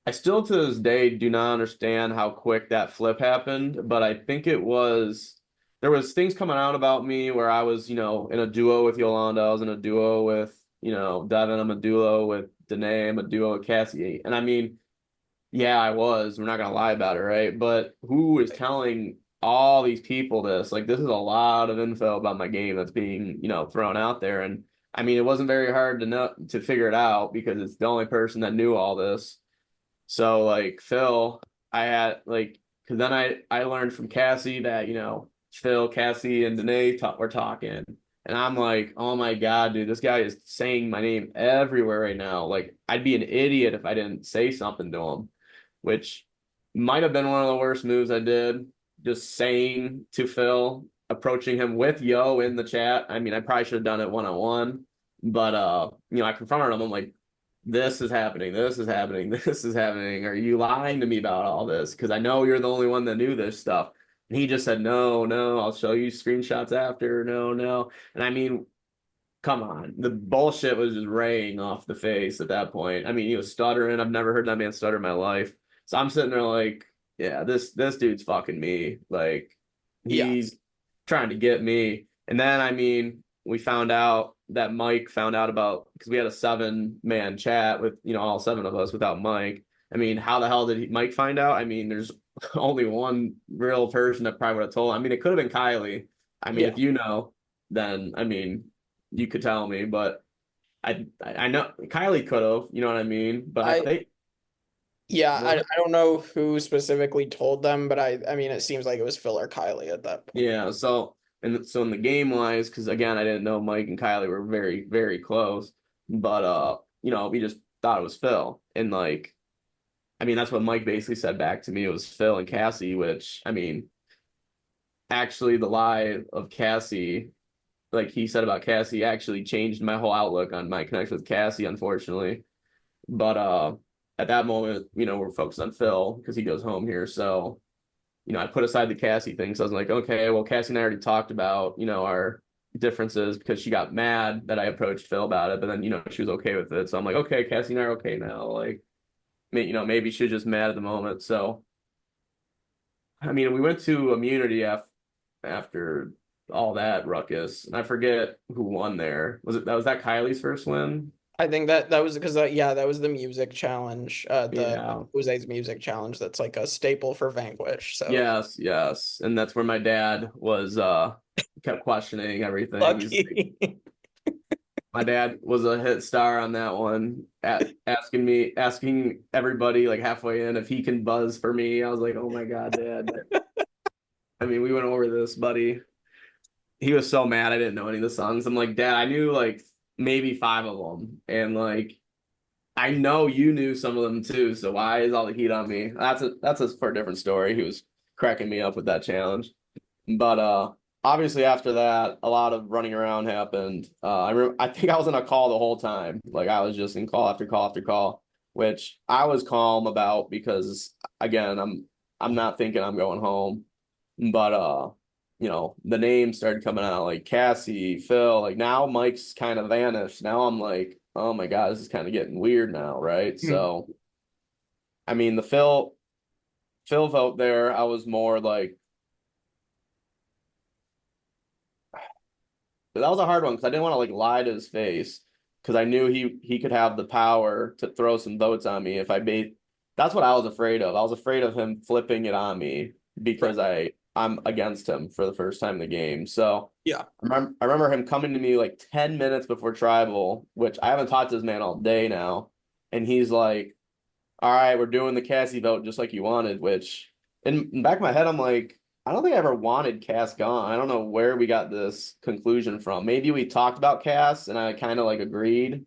Speaker 5: I still to this day do not understand how quick that flip happened, but I think there was things coming out about me where I was, in a duo with Yolanda, I was in a duo with, Devin, I'm a duo with Danae, I'm a duo with Cassie. And I mean, yeah, I was. We're not gonna lie about it, right? But who is telling all these people this? Like, this is a lot of info about my game that's being, thrown out there. And I mean, it wasn't very hard to figure it out because it's the only person that knew all this. So like Phil, I had like because then I learned from Cassie that Phil, Cassie, and Danae were talking, and I'm like, oh my god, dude, this guy is saying my name everywhere right now. Like I'd be an idiot if I didn't say something to him, which might have been one of the worst moves I did. Just saying to Phil, approaching him with Yo in the chat. I mean, I probably should have done it one on one, but I confronted him. I'm like, this is happening. This is happening. This is happening. Are you lying to me about all this? Because I know you're the only one that knew this stuff. And he just said, no, no, I'll show you screenshots after. No, no. And I mean, come on. The bullshit was just raying off the face at that point. I mean, he was stuttering. I've never heard that man stutter in my life. So I'm sitting there like, yeah, this dude's fucking me. Like,
Speaker 4: Yeah.
Speaker 5: he's trying to get me. And then, I mean, we found out that Mike found out about because we had a 7-man chat with all 7 of us without Mike. I mean, how the hell did Mike find out? I mean, there's only one real person that probably would have told. I mean, it could have been Kylie. I mean,
Speaker 4: Yeah.
Speaker 5: if you know, then I mean, you could tell me. But I know Kylie could have. You know what I mean? But I
Speaker 4: I
Speaker 5: think
Speaker 4: yeah, I
Speaker 5: what?
Speaker 4: don't know who specifically told them, but I mean it seems like it was Phil or Kylie at that point.
Speaker 5: Yeah. So in the game wise, because again, I didn't know Mike and Kylie were very very close. But we just thought it was Phil, and like I mean, that's what Mike basically said back to me. It was Phil and Cassie, which, I mean, actually the lie of Cassie, like he said about Cassie, actually changed my whole outlook on my connection with Cassie, unfortunately. But at that moment, we're focused on Phil because he goes home here. So, I put aside the Cassie thing. So I was like, okay, well, Cassie and I already talked about, our differences because she got mad that I approached Phil about it, but then, she was okay with it. So I'm like, okay, Cassie and I are okay now. Like, maybe she's just mad at the moment. So, I mean, we went to immunity after all that ruckus, and I forget who won there. Was that Kylie's first win?
Speaker 4: I think that was because that was the music challenge, the
Speaker 5: Yeah.
Speaker 4: Jose's music challenge. That's like a staple for Vanquish. So
Speaker 5: Yes, yes. And that's where my dad was kept questioning everything.
Speaker 4: lucky.
Speaker 5: My dad was a hit star on that one, asking everybody like halfway in if he can buzz for me. I was like, "Oh my God, Dad." I mean, we went over this, buddy. He was so mad I didn't know any of the songs. I'm like, Dad, I knew like maybe 5 of them. And like I know you knew some of them too, so why is all the heat on me? That's for a different story. He was cracking me up with that challenge. But obviously after that, a lot of running around happened. I think I was in a call the whole time. Like I was just in call after call after call, which I was calm about because again, I'm not thinking I'm going home. But the names started coming out like Cassie, Phil, like now Mike's kind of vanished. Now I'm like, oh my God, this is kind of getting weird now, right? So I mean the Phil vote there, I was more like that was a hard one because I didn't want to like lie to his face because I knew he could have the power to throw some votes on me if I made. That's what I was afraid of. I was afraid of him flipping it on me because I'm against him for the first time in the game. So
Speaker 4: Yeah.
Speaker 5: I remember him coming to me like 10 minutes before tribal, which I haven't talked to this man all day now, and he's like, "All right, we're doing the Cassie vote just like you wanted." Which in the back of my head, I'm like, I don't think I ever wanted Cass gone. I don't know where we got this conclusion from. Maybe we talked about Cass and I kind of like agreed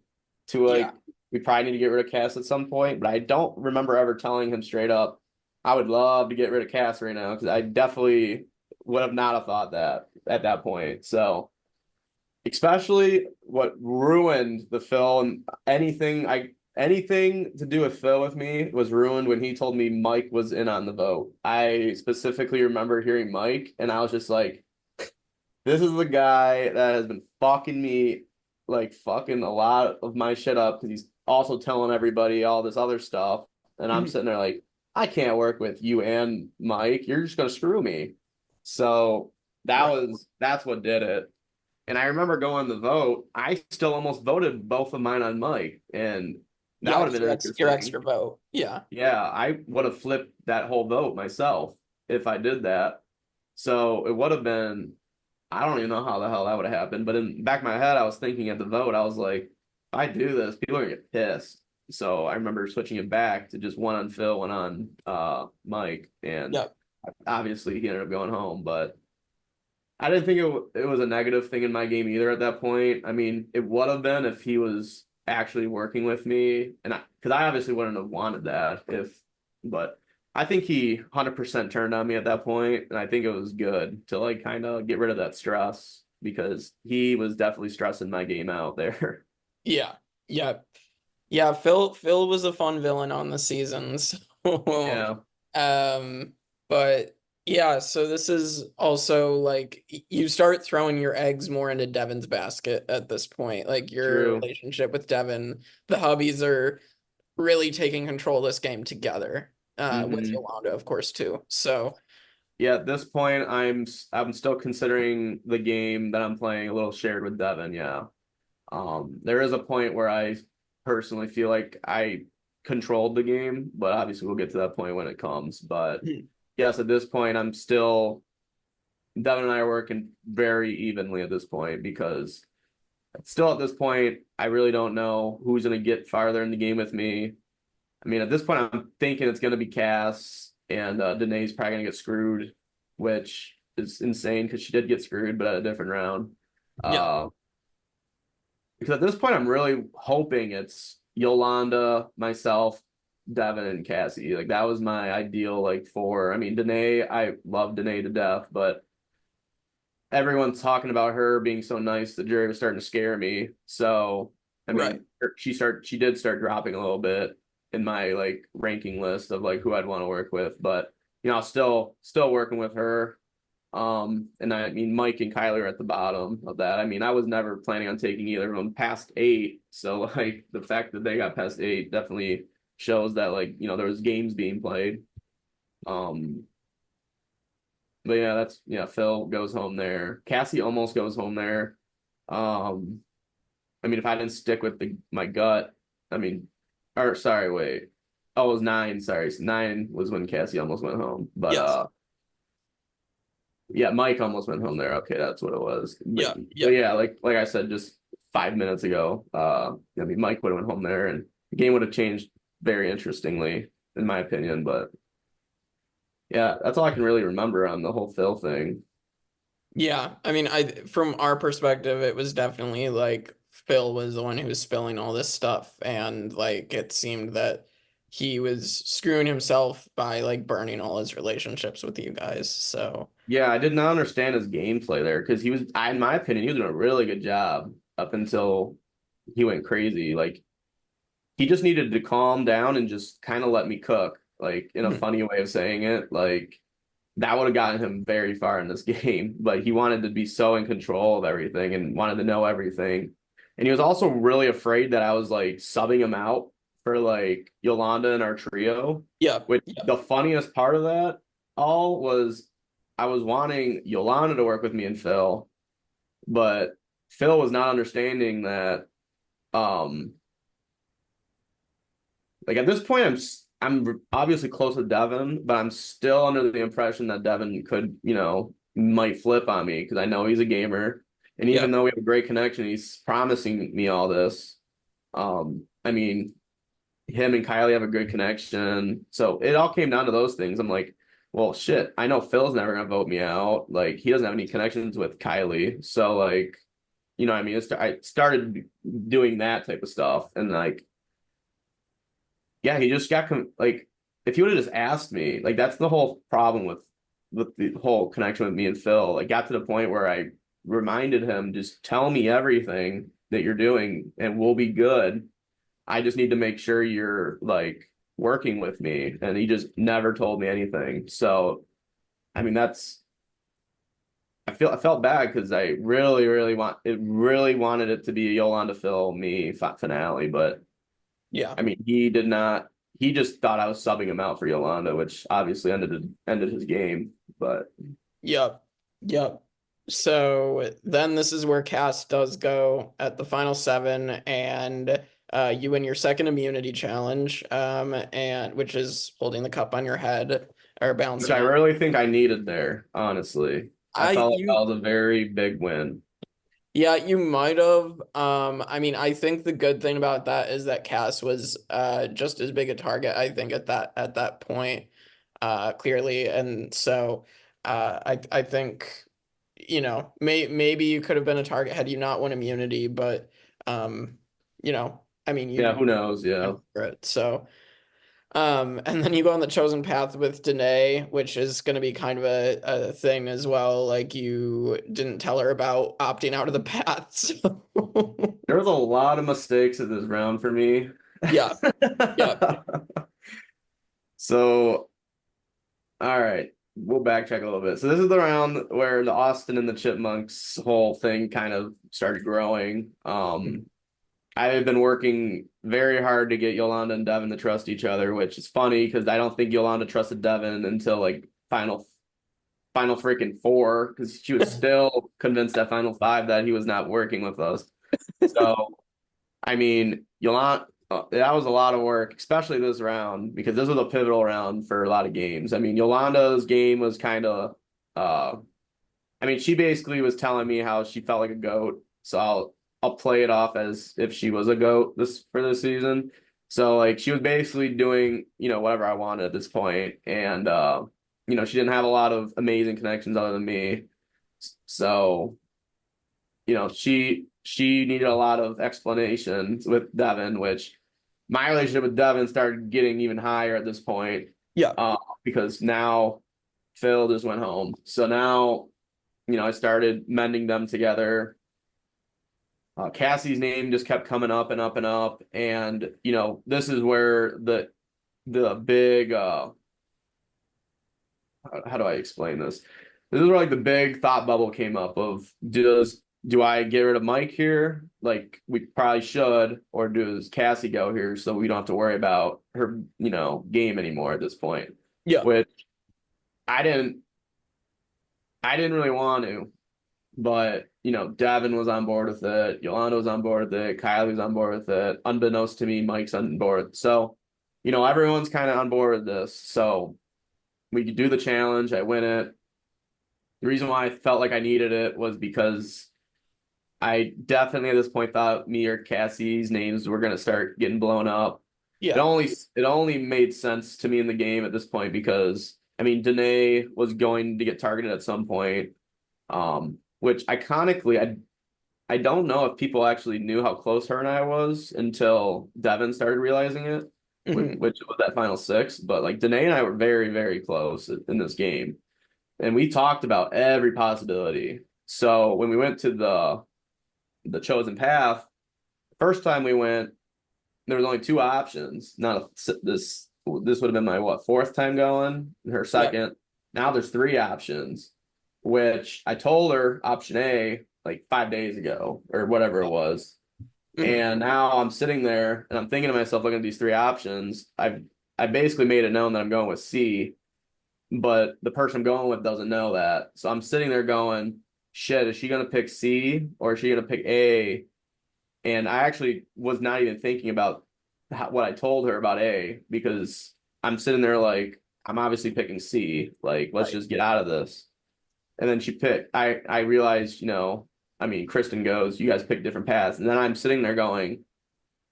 Speaker 5: to like we probably need to get rid of Cass at some point, but I don't remember ever telling him straight up, I would love to get rid of Cass right now because I definitely would have not have thought that at that point. So especially what ruined the film, anything to do with Phil with me was ruined when he told me Mike was in on the vote. I specifically remember hearing Mike, and I was just like, this is the guy that has been fucking me, like fucking a lot of my shit up because he's also telling everybody all this other stuff. And I'm sitting there like, I can't work with you and Mike. You're just gonna screw me. So that's what did it. And I remember going the vote. I still almost voted both of mine on Mike, and that would have been interesting.
Speaker 4: Your extra vote. Yeah.
Speaker 5: Yeah, I would have flipped that whole vote myself if I did that. So it would have been, I don't even know how the hell that would have happened. But in the back of my head, I was thinking at the vote, I was like, if I do this, people are gonna get pissed. So I remember switching it back to just one on Phil, one on Mike, and obviously he ended up going home. But I didn't think it was a negative thing in my game either at that point. I mean, it would have been if he was actually working with me, and because I obviously wouldn't have wanted that but I think he 100% turned on me at that point, and I think it was good to like kind of get rid of that stress because he was definitely stressing my game out there.
Speaker 4: Yeah. Yeah. Yeah. Phil was a fun villain on the season. So,
Speaker 5: Yeah.
Speaker 4: but yeah, so this is also like you start throwing your eggs more into Devin's basket at this point. Like your relationship with Devin, the hubbies are really taking control of this game together. With Yolanda, of course, too. So
Speaker 5: yeah, at this point, I'm still considering the game that I'm playing a little shared with Devin. Yeah, there is a point where I personally feel like I controlled the game, but obviously we'll get to that point when it comes. But yes, at this point, Devin and I are working very evenly at this point because still at this point, I really don't know who's going to get farther in the game with me. I mean, at this point, I'm thinking it's going to be Cass and Danae's probably going to get screwed, which is insane because she did get screwed, but at a different round. Because at this point, I'm really hoping it's Yolanda, myself, Devin and Cassie. Like that was my ideal like four. I mean, Danae, I love Danae to death, but everyone's talking about her being so nice that Jerry was starting to scare me. So I mean, she did start dropping a little bit in my like ranking list of like who I'd want to work with, but still working with her. And I mean, Mike and Kylie are at the bottom of that. I mean, I was never planning on taking either of them past 8. So like the fact that they got past 8 definitely shows that like, there was games being played. But Phil goes home there. Cassie almost goes home there. I mean, if I didn't stick with my gut, I mean, or sorry, wait. Oh, it was 9. Sorry. So 9 was when Cassie almost went home. But
Speaker 4: Yes.
Speaker 5: yeah, Mike almost went home there. Okay, that's what it was.
Speaker 4: Yeah.
Speaker 5: But yeah, like I said just 5 minutes ago, I mean, Mike would have went home there and the game would have changed very interestingly, in my opinion. But yeah, that's all I can really remember on the whole Phil thing.
Speaker 4: Yeah, I mean, from our perspective, it was definitely like Phil was the one who was spilling all this stuff, and like it seemed that he was screwing himself by like burning all his relationships with you guys. So
Speaker 5: Yeah, I did not understand his gameplay there because in my opinion, he was doing a really good job up until he went crazy. Like he just needed to calm down and just kind of let me cook, like in a funny way of saying it. Like that would have gotten him very far in this game, but he wanted to be so in control of everything and wanted to know everything. And he was also really afraid that I was like subbing him out for like Yolanda and our trio.
Speaker 4: yeah,
Speaker 5: Which the funniest part of that all was I was wanting Yolanda to work with me and Phil, but Phil was not understanding that like at this point I'm obviously close with Devin, but I'm still under the impression that Devin could, might flip on me because I know he's a gamer. And even though we have a great connection, he's promising me all this. I mean, him and Kylie have a good connection. So it all came down to those things. I'm like, well, shit, I know Phil's never gonna vote me out. Like he doesn't have any connections with Kylie. So like, what I mean? I started doing that type of stuff. And like, yeah, he just got like, if he would have just asked me, like that's the whole problem with the whole connection with me and Phil. Like got to the point where I reminded him, just tell me everything that you're doing and we'll be good. I just need to make sure you're like working with me. And he just never told me anything. So, I mean, I felt bad because I really wanted it to be a Yolanda Phil me finale. But
Speaker 4: yeah,
Speaker 5: I mean, he just thought I was subbing him out for Yolanda, which obviously ended his game. But
Speaker 4: yep. So then this is where Cass does go at the final 7, and you win your second immunity challenge, and which is holding the cup on your head or
Speaker 5: which
Speaker 4: balancing.
Speaker 5: I really think I needed there, honestly. I felt like that was a very big win.
Speaker 4: Yeah, you might have. I mean, I think the good thing about that is that Cass was just as big a target, I think, at that point, clearly. And so I think, maybe you could have been a target had you not won immunity, but I mean
Speaker 5: Yeah, who knows? Yeah.
Speaker 4: So and then you go on the chosen path with Danae, which is going to be kind of a thing as well. Like you didn't tell her about opting out of the path. So.
Speaker 5: There was a lot of mistakes in this round for me.
Speaker 4: Yeah.
Speaker 5: So, all right, we'll backtrack a little bit. So this is the round where the Austin and the Chipmunks whole thing kind of started growing. I have been working very hard to get Yolanda and Devin to trust each other, which is funny because I don't think Yolanda trusted Devin until like final freaking 4 because she was still convinced at final 5 that he was not working with us. So, I mean, Yolanda, that was a lot of work, especially this round because this was a pivotal round for a lot of games. I mean, Yolanda's game was kind of, I mean, she basically was telling me how she felt like a goat. So I'll play it off as if she was a goat for this season. So like she was basically doing, whatever I wanted at this point. And she didn't have a lot of amazing connections other than me. So, she needed a lot of explanations with Devin, which my relationship with Devin started getting even higher at this point.
Speaker 4: Yeah.
Speaker 5: Because now Phil just went home. So now, I started mending them together. Cassie's name just kept coming up and up and up. And, this is where the big, how do I explain this? This is where like the big thought bubble came up of do I get rid of Mike here? Like we probably should, or does Cassie go here so we don't have to worry about her, game anymore at this point?
Speaker 4: Yeah.
Speaker 5: Which I didn't really want to, but Devin was on board with it, Yolanda was on board with it, Kylie was on board with it. Unbeknownst to me, Mike's on board. So, everyone's kind of on board with this. So we could do the challenge. I win it. The reason why I felt like I needed it was because I definitely at this point thought me or Cassie's names were gonna start getting blown up.
Speaker 4: Yeah.
Speaker 5: It only made sense to me in the game at this point because Danae was going to get targeted at some point. Which iconically I don't know if people actually knew how close her and I was until Devin started realizing it, which was that final 6. But like Danae and I were very, very close in this game. And we talked about every possibility. So when we went to the chosen path, first time we went, there was only 2 options. This would have been my 4th time going, her 2nd. Yeah. Now there's 3 options, which I told her option A like 5 days ago or whatever it was. And now I'm sitting there and I'm thinking to myself, looking at these 3 options, I basically made it known that I'm going with C. But the person I'm going with doesn't know that. So I'm sitting there going, shit, is she going to pick C or is she going to pick A? And I actually was not even thinking about what I told her about A because I'm sitting there like, I'm obviously picking C. Like, let's just get out of this. And then she picked, I realized, Kristen goes, you guys pick different paths. And then I'm sitting there going,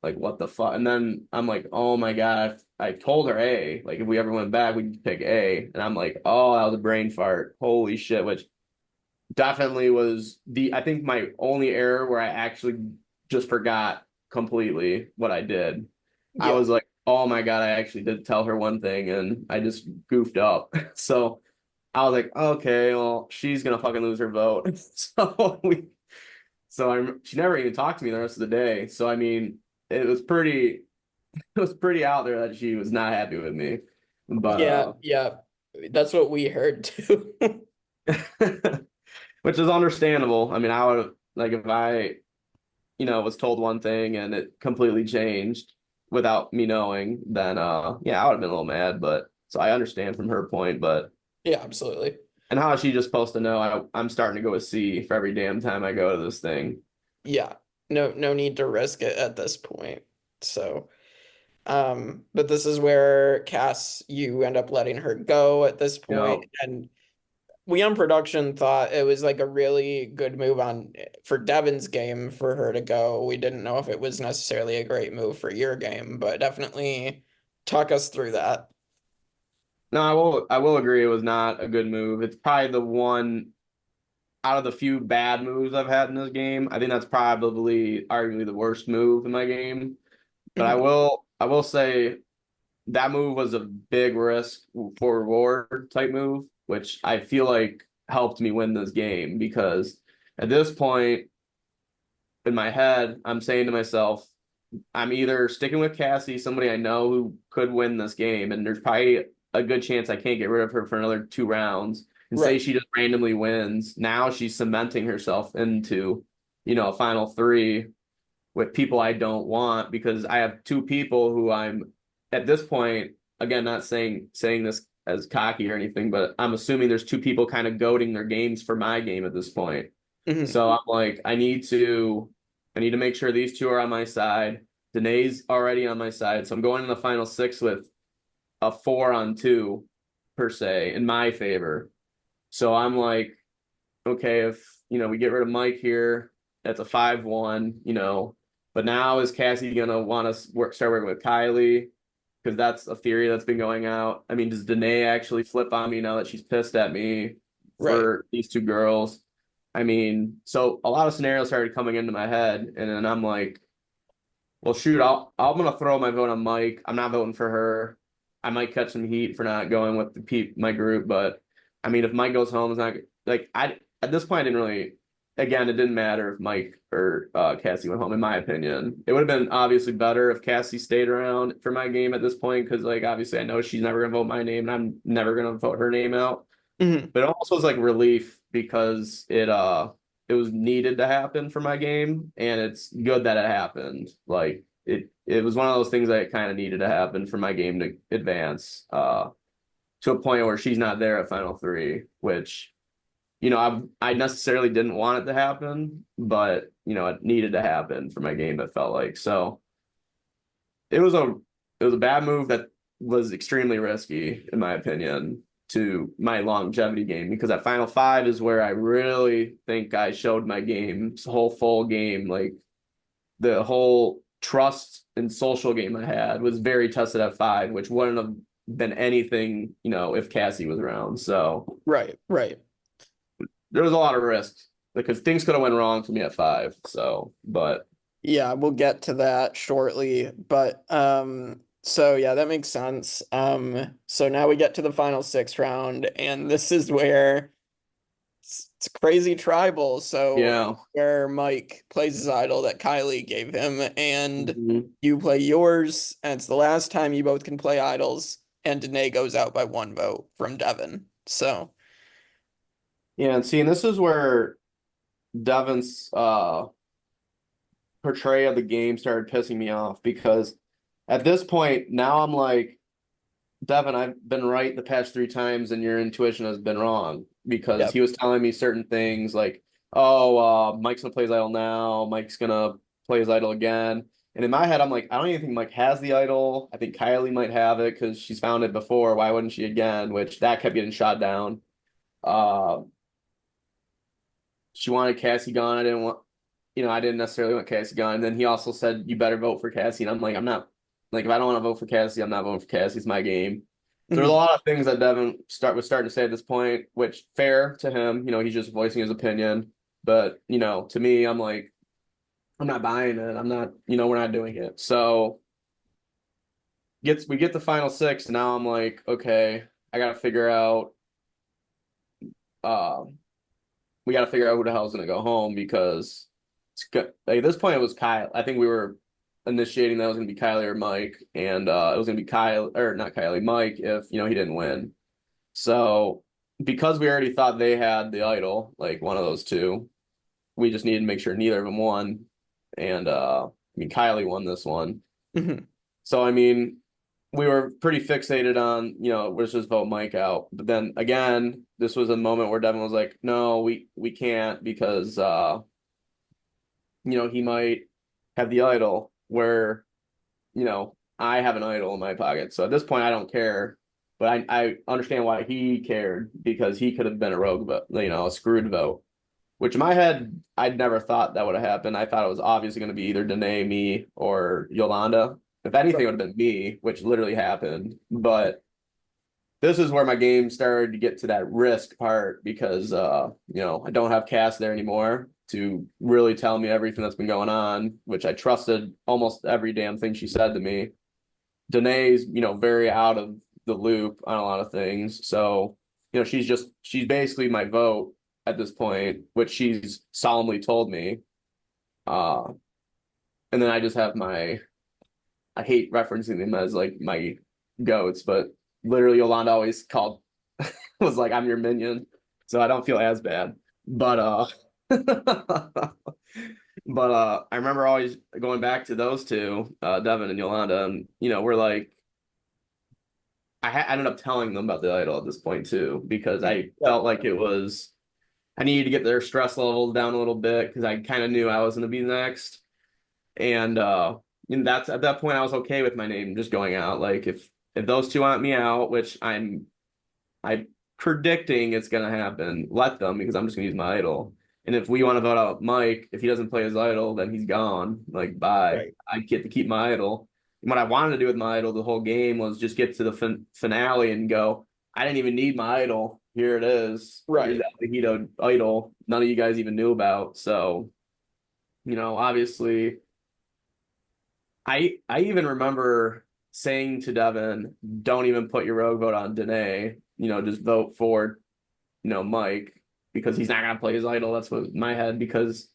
Speaker 5: like, what the fuck? And then I'm like, oh my God, I told her A. Like, if we ever went back, we'd pick A. And I'm like, oh, that was a brain fart. Holy shit. Which definitely was I think my only error where I actually just forgot completely what I did. Yeah. I was like, oh my God, I actually did tell her one thing and I just goofed up. So I was like, okay, well, she's going to fucking lose her vote. She never even talked to me the rest of the day. So, it was pretty out there that she was not happy with me. But
Speaker 4: yeah, that's what we heard too.
Speaker 5: Which is understandable. I would have, like, if I, was told one thing and it completely changed without me knowing, then I would have been a little mad. But so I understand from her point, but
Speaker 4: yeah, absolutely.
Speaker 5: And how is she just supposed to know I'm starting to go with C for every damn time I go to this thing?
Speaker 4: Yeah. No need to risk it at this point. So, but this is where Cass, you end up letting her go at this point.
Speaker 5: Yep.
Speaker 4: And we on production thought it was like a really good move for Devin's game for her to go. We didn't know if it was necessarily a great move for your game, but definitely talk us through that.
Speaker 5: No, I will agree it was not a good move. It's probably the one out of the few bad moves I've had in this game. I think that's probably arguably the worst move in my game. But I will say that move was a big risk for reward type move, which I feel like helped me win this game because at this point in my head, I'm saying to myself, I'm either sticking with Cassie, somebody I know who could win this game, and there's probably a good chance I can't get rid of her for another 2 rounds, and say she just randomly wins. Now she's cementing herself into, a final 3 with people I don't want because I have 2 people who I'm at this point, again, not saying this as cocky or anything, but I'm assuming there's 2 people kind of goading their games for my game at this point. So I'm like, I need to make sure these 2 are on my side. Danae's already on my side. So I'm going in the final 6 with a 4-on-2 per se in my favor. So I'm like, okay, if, we get rid of Mike here, that's a 5-1, but now is Cassie going to want to start working with Kylie? Because that's a theory that's been going out. Does Danae actually flip on me now that she's pissed at me for these 2 girls? So a lot of scenarios started coming into my head, and then I'm like, Well, shoot, I'm gonna throw my vote on Mike. I'm not voting for her. I might catch some heat for not going with my group, but I mean, if Mike goes home, it's not like I at this point I didn't really. Again, it didn't matter if Mike or Cassie went home. In my opinion, it would have been obviously better if Cassie stayed around for my game at this point because, like, obviously I know she's never gonna vote my name, and I'm never gonna vote her name out.
Speaker 4: Mhm.
Speaker 5: But it also was like relief because it was needed to happen for my game, and it's good that it happened. Like it was one of those things that kind of needed to happen for my game to advance to a point where she's not there at Final Three, which I necessarily didn't want it to happen, but it needed to happen for my game. It felt like so. It was a bad move that was extremely risky, in my opinion, to my longevity game because that Final Five is where I really think I showed my game, whole full game, like the whole trust and social game I had was very tested at five, which wouldn't have been anything, if Cassie was around. So
Speaker 4: Right.
Speaker 5: there was a lot of risks because things could have went wrong for me at five. So, but
Speaker 4: Yeah, we'll get to that shortly, but so yeah, that makes sense. So now we get to the final six round, and this is where it's crazy tribal. So
Speaker 5: yeah.
Speaker 4: where Mike plays his idol that Kylie gave him, and
Speaker 5: Mhm.
Speaker 4: you play yours, and it's the last time you both can play idols, and Danae goes out by one vote from Devin. So
Speaker 5: Yeah, and see, and this is where Devin's portrayal of the game started pissing me off because at this point now I'm like, Devin, I've been right the past three times and your intuition has been wrong because
Speaker 4: yeah,
Speaker 5: he was telling me certain things like, oh, Mike's gonna play his idol now, Mike's gonna play his idol again. And in my head, I'm like, I don't even think Mike has the idol. I think Kylie might have it because she's found it before. Why wouldn't she again? Which that kept getting shot down. Uh, she wanted Cassie gone. I didn't necessarily want Cassie gone. And then he also said, you better vote for Cassie. And I'm like, I'm not, like, if I don't want to vote for Cassie, I'm not voting for Cassie. It's my game. So there's a lot of things that Devin was starting to say at this point, which fair to him, he's just voicing his opinion. But, to me, I'm like, I'm not buying it. I'm not, we're not doing it. So we get the final six, and now I'm like, okay, I gotta figure out uh we gotta figure out who the hell's gonna go home because it's good. Like, at this point it was Kyle. I think we were initiating that it was gonna be Kylie or Mike, and it was gonna be Kyle or not Kylie, Mike if he didn't win. So because we already thought they had the idol, like one of those two, we just needed to make sure neither of them won. And Kylie won this one.
Speaker 4: Mhm.
Speaker 5: So I mean, we were pretty fixated on, let's just vote Mike out. But then again, this was a moment where Devin was like, no, we can't because he might have the idol where, I have an idol in my pocket. So at this point I don't care. But I understand why he cared because he could have been a rogue vote, a screwed vote. Which in my head, I'd never thought that would have happened. I thought it was obviously going to be either Danae, me, or Yolanda. If anything, it would have been me, which literally happened. But this is where my game started to get to that risk part because, I don't have Cass there anymore to really tell me everything that's been going on, which I trusted almost every damn thing she said to me. Danae's, very out of the loop on a lot of things. So, she's basically my vote at this point, which she's solemnly told me. And then I just have I hate referencing them as like my goats, but literally Yolanda always was like, I'm your minion. So I don't feel as bad. But I remember always going back to those two, Devin and Yolanda, and we're like, I ended up telling them about the idol at this point too, because I felt like I needed to get their stress levels down a little bit because I kind of knew I was going to be next. And that's at that point I was okay with my name just going out. Like if those two want me out, which I'm predicting it's going to happen, let them because I'm just going to use my idol. And if we want to vote out Mike, if he doesn't play his idol, then he's gone. Like, bye.
Speaker 4: Right.
Speaker 5: I get to keep my idol. And what I wanted to do with my idol the whole game was just get to the finale and go, I didn't even need my idol. Here it is.
Speaker 4: Right.
Speaker 5: Here's that Mojito idol none of you guys even knew about. So, obviously, I even remember saying to Devin, don't even put your rogue vote on Danae, just vote for, Mike, because he's not gonna play his idol. That's what my head, because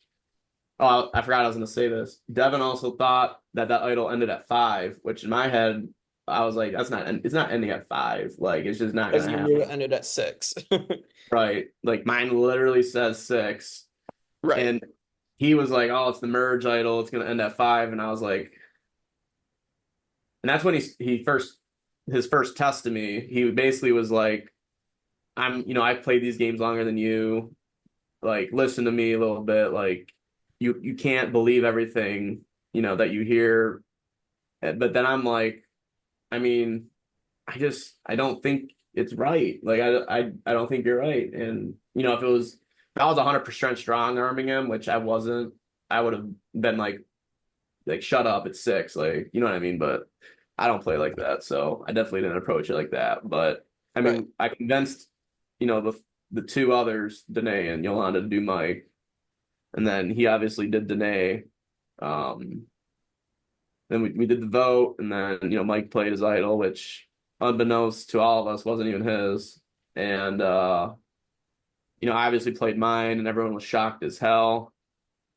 Speaker 5: I forgot I was gonna say this. Devin also thought that idol ended at 5, which in my head, I was like, it's not ending at 5. Like, it's just not
Speaker 4: Because
Speaker 5: gonna
Speaker 4: you knew it
Speaker 5: happen.
Speaker 4: ended at 6.
Speaker 5: Right. Like mine literally says 6.
Speaker 4: Right.
Speaker 5: And he was like, oh, it's the merge idol, it's gonna end at 5. And I was like, and that's when his first test to me, he basically was like, I've played these games longer than you. Like, listen to me a little bit. Like, you can't believe everything, that you hear. But then I'm like, I mean, I don't think it's right. Like, I don't think you're right. And, if I was 100% strong arming him, which I wasn't, I would have been like, shut up, it's 6. Like, you know what I mean? But I don't play like that. So I definitely didn't approach it like that. But I
Speaker 4: Right.
Speaker 5: mean, I convinced, the two others, Danae and Yolanda, to do Mike. And then he obviously did Danae. Um, then we did the vote, and then Mike played his idol, which unbeknownst to all of us wasn't even his. And I obviously played mine, and everyone was shocked as hell.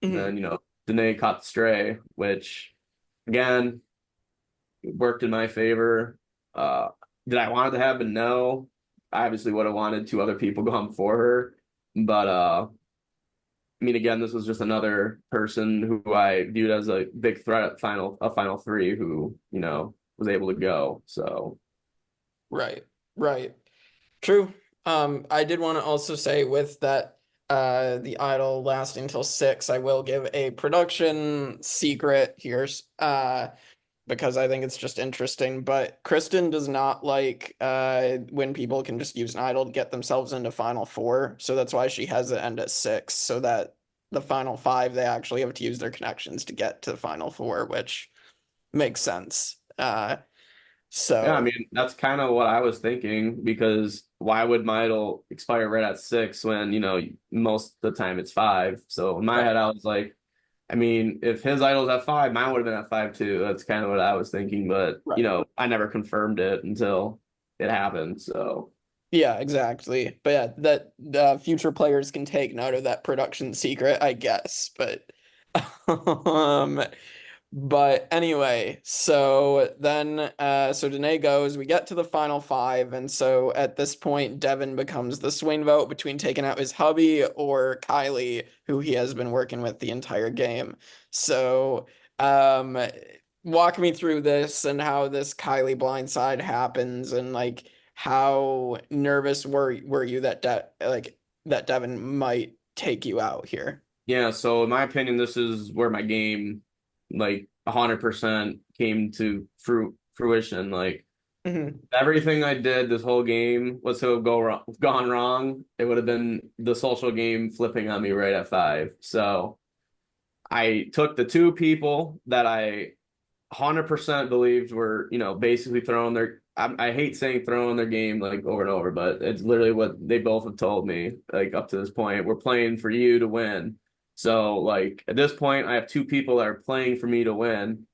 Speaker 5: And
Speaker 4: Mhm.
Speaker 5: then Danae caught the stray, which again worked in my favor. Uh, did I want it to happen? No. I obviously would have wanted 2 other people going before her, but I mean, again, this was just another person who I viewed as a big threat at final 3 who, was able to go. So,
Speaker 4: Right. Right. True. I did want to also say with that, the idol lasting till 6, I will give a production secret here, because I think it's just interesting. But Kristen does not like when people can just use an idol to get themselves into final 4, so that's why she has it end at 6, so that the final 5 they actually have to use their connections to get to the final 4, which makes sense.
Speaker 5: yeah, I
Speaker 4: So
Speaker 5: mean, that's kind of what I was thinking because why would my idol expire right at 6 when, most of the time it's 5? So in my
Speaker 4: right,
Speaker 5: head, I was like, I mean, if his idol's at 5, mine would have been at 5 too. That's kind of what I was thinking, but,
Speaker 4: right.
Speaker 5: I never confirmed it until it happened. So,
Speaker 4: Yeah, exactly. But yeah, that future players can take note of that production secret, I guess. But um but anyway, so then so Danae goes, we get to the final 5, and so at this point Devin becomes the swing vote between taking out his hubby or Kylie, who he has been working with the entire game. So um walk me through this and how this Kylie blindside happens, and like how nervous were you that that Devin might take you out here?
Speaker 5: yeah, so in my opinion, this is where my game, like, 100% came to fruition. Like,
Speaker 4: Mhm.
Speaker 5: everything I did this whole game was to have gone wrong. It would have been the social game flipping on me right at 5. So I took the 2 people that I 100% believed were, basically throwing I hate saying throwing their game like over and over, but it's literally what they both have told me, like up to this point. We're playing for you to win. So, like, at this point, I have 2 people that are playing for me to win,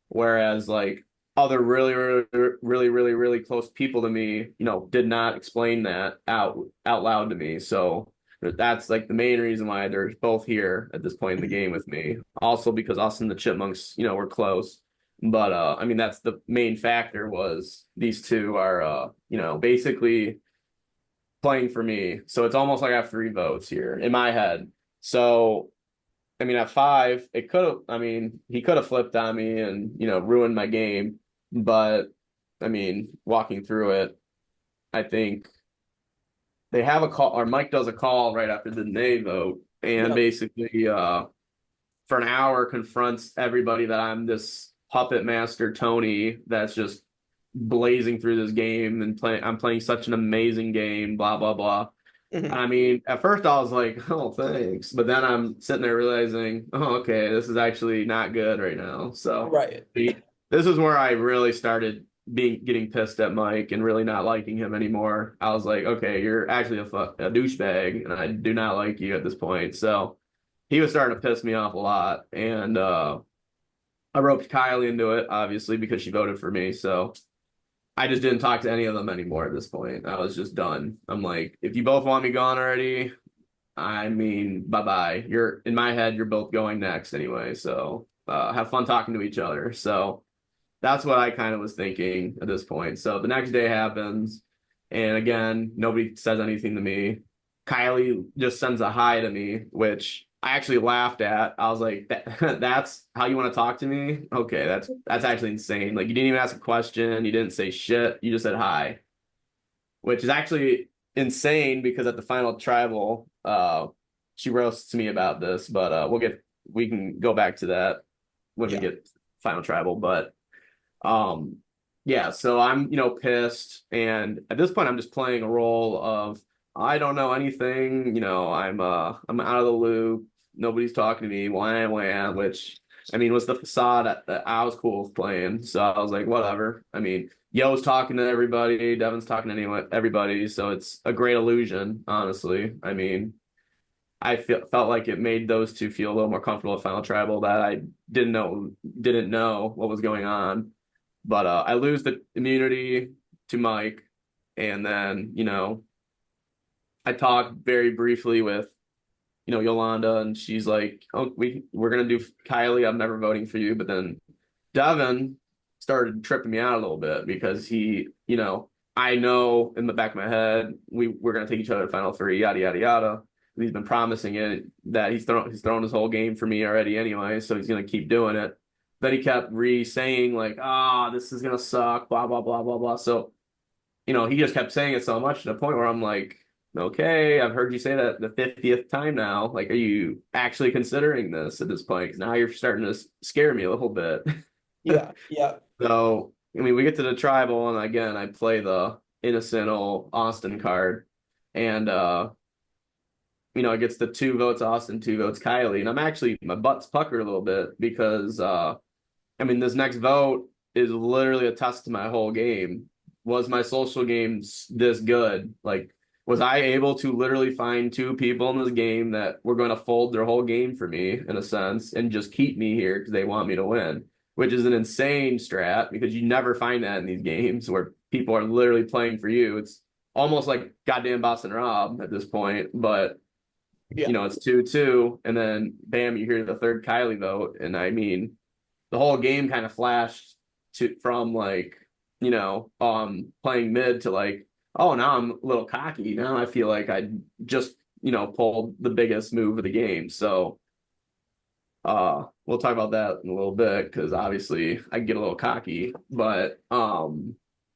Speaker 5: whereas, like, other really, really, really, really, really close people to me, did not explain that out loud to me. So that's like the main reason why they're both here at this point in the game with me. Also because us and the Chipmunks, were close. But I mean that's the main factor was these 2 are basically playing for me. So it's almost like I have 3 votes here in my head. So I mean, at 5, it could have, I mean, he could have flipped on me and, ruined my game. But I mean, walking through it, I think they have a call, or Mike does a call right after the nay vote, and
Speaker 4: Yep.
Speaker 5: basically, for an hour confronts everybody that I'm this puppet master Tony that's just blazing through this game and I'm playing such an amazing game, blah, blah, blah.
Speaker 4: Mhm.
Speaker 5: I mean, at first I was like, oh, thanks. But then I'm sitting there realizing, oh, okay, this is actually not good right now. So
Speaker 4: Right.
Speaker 5: this is where I really started getting pissed at Mike and really not liking him anymore. I was like, okay, you're actually a douchebag, and I do not like you at this point. So he was starting to piss me off a lot. And I roped Kylie into it, obviously, because she voted for me. So I just didn't talk to any of them anymore at this point. I was just done. I'm like, if you both want me gone already, I mean, bye-bye. You're in my head, you're both going next anyway. So have fun talking to each other. So that's what I kind of was thinking at this point. So the next day happens, and again, nobody says anything to me. Kylie just sends a hi to me, which I actually laughed at. I was like, that's how you want to talk to me? Okay, that's actually insane. Like, you didn't even ask a question, you didn't say shit, you just said hi, which is actually insane because at the final tribal, she roasts me about this, but we can go back to that when we get final tribal. But yeah, so I'm, pissed, and at this point I'm just playing a role of I don't know anything, I'm out of the loop, nobody's talking to me, wah, which I mean was the facade that I was cool with playing. So I was like, whatever. I mean, Yo's talking to everybody, Devin's talking to everybody, so it's a great illusion, honestly. I mean, felt like it made those two feel a little more comfortable at Final Tribal, that I didn't know what was going on. But I lose the immunity to Mike, and then, I talked very briefly with, Yolanda, and she's like, oh, we're gonna do Kylie. I'm never voting for you. But then Devin started tripping me out a little bit because he, I know in the back of my head we're gonna take each other to Final Three, yada yada yada. He's been promising it, that he's thrown his whole game for me already anyway, so he's gonna keep doing it. But he kept saying like, this is gonna suck, blah blah blah blah blah. So, he just kept saying it so much to the point where I'm like, okay, I've heard you say that the 50th time now. Like, are you actually considering this at this point? Because now you're starting to scare me a little bit.
Speaker 4: Yeah.
Speaker 5: So, I mean, we get to the tribal, and again, I play the innocent old Austin card, and it gets the 2 votes Austin, 2 votes Kylie, and my butt's puckered a little bit because this next vote is literally a test to my whole game. Was my social game this good? Like, was I able to literally find 2 people in this game that were going to fold their whole game for me, in a sense, and just keep me here because they want me to win, which is an insane strat because you never find that in these games where people are literally playing for you. It's almost like goddamn Boston Rob at this point, but it's 2-2, and then bam, you hear the 3rd Kylie vote, and I mean, the whole game kind of flashed from like, playing mid to like, oh, now I'm a little cocky. Now I feel like I just, pulled the biggest move of the game. So we'll talk about that in a little bit because obviously I get a little cocky. But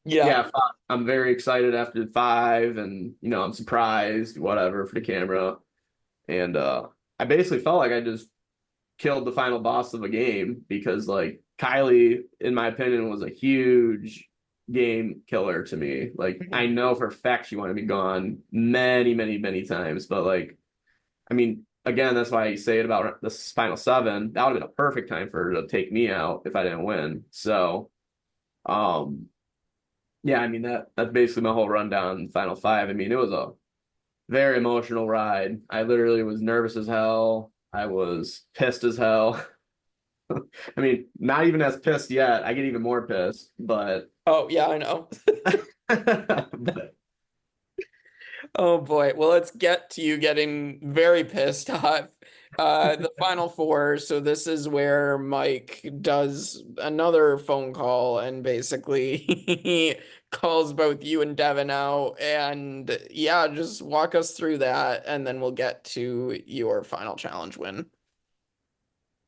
Speaker 5: yeah, I'm very excited after 5, and I'm surprised, whatever, for the camera. And I basically felt like I just killed the final boss of a game because, like, Kylie, in my opinion, was a huge game killer to me. Like, I know for a fact she wanted me gone many, many, many times, but like, I mean, again, that's why I say it about the final 7. That would have been a perfect time for her to take me out if I didn't win. So, yeah, I mean, that's basically my whole rundown in final 5. I mean, it was a very emotional ride. I literally was nervous as hell. I was pissed as hell. I mean, not even as pissed yet. I get even more pissed, but
Speaker 4: Oh, yeah, I know.
Speaker 5: but
Speaker 4: Oh boy. Well, let's get to you getting very pissed off. The final 4. So this is where Mike does another phone call and basically he calls both you and Devin out. And yeah, just walk us through that, and then we'll get to your final challenge win.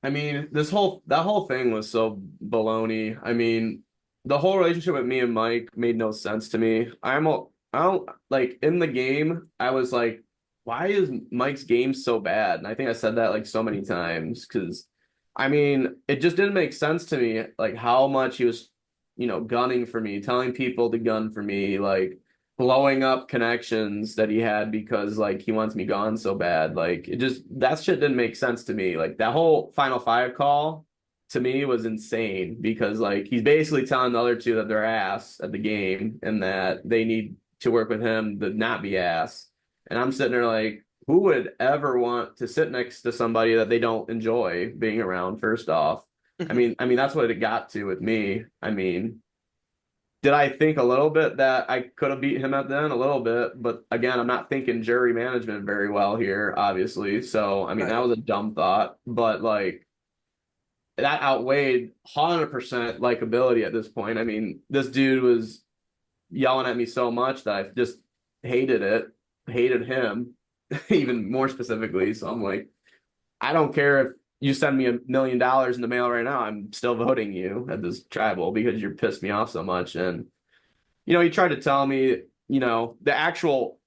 Speaker 5: I mean, that whole thing was so baloney. I mean, the whole relationship with me and Mike made no sense to me. I don't like, in the game, I was like, why is Mike's game so bad? And I think I said that like so many times because, I mean, it just didn't make sense to me, like how much he was, gunning for me, telling people to gun for me, like blowing up connections that he had because like he wants me gone so bad. Like, that shit didn't make sense to me. Like, that whole final 5 call to me was insane because like he's basically telling the other 2 that they're ass at the game and that they need to work with him to not be ass. And I'm sitting there like, who would ever want to sit next to somebody that they don't enjoy being around, first off? I mean that's what it got to with me. I mean, did I think a little bit that I could have beat him at the end? A little bit, but again, I'm not thinking jury management very well here, obviously. So, I mean, that
Speaker 4: Right.
Speaker 5: was a dumb thought, but like that outweighed 100% likability at this point. I mean, this dude was yelling at me so much that I just hated it, hated him even more specifically. So I'm like, I don't care if you send me $1 million in the mail right now, I'm still voting you at this tribal because you're pissed me off so much. And he tried to tell me, the actual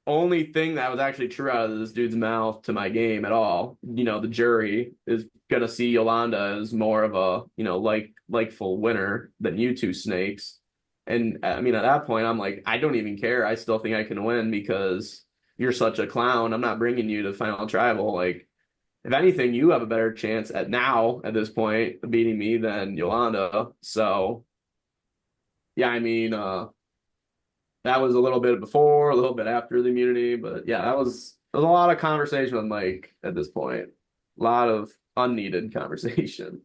Speaker 5: only thing that was actually true out of this dude's mouth to my game at all, the jury is gonna see Yolanda as more of a, likeful winner than you two snakes. And I mean, at that point, I'm like, I don't even care. I still think I can win because you're such a clown. I'm not bringing you to final tribal. Like, if anything, you have a better chance at this point of beating me than Yolanda. So yeah, I mean, that was a little bit before, a little bit after the immunity, but yeah, there was a lot of conversation with Mike at this point. A lot of unneeded conversation.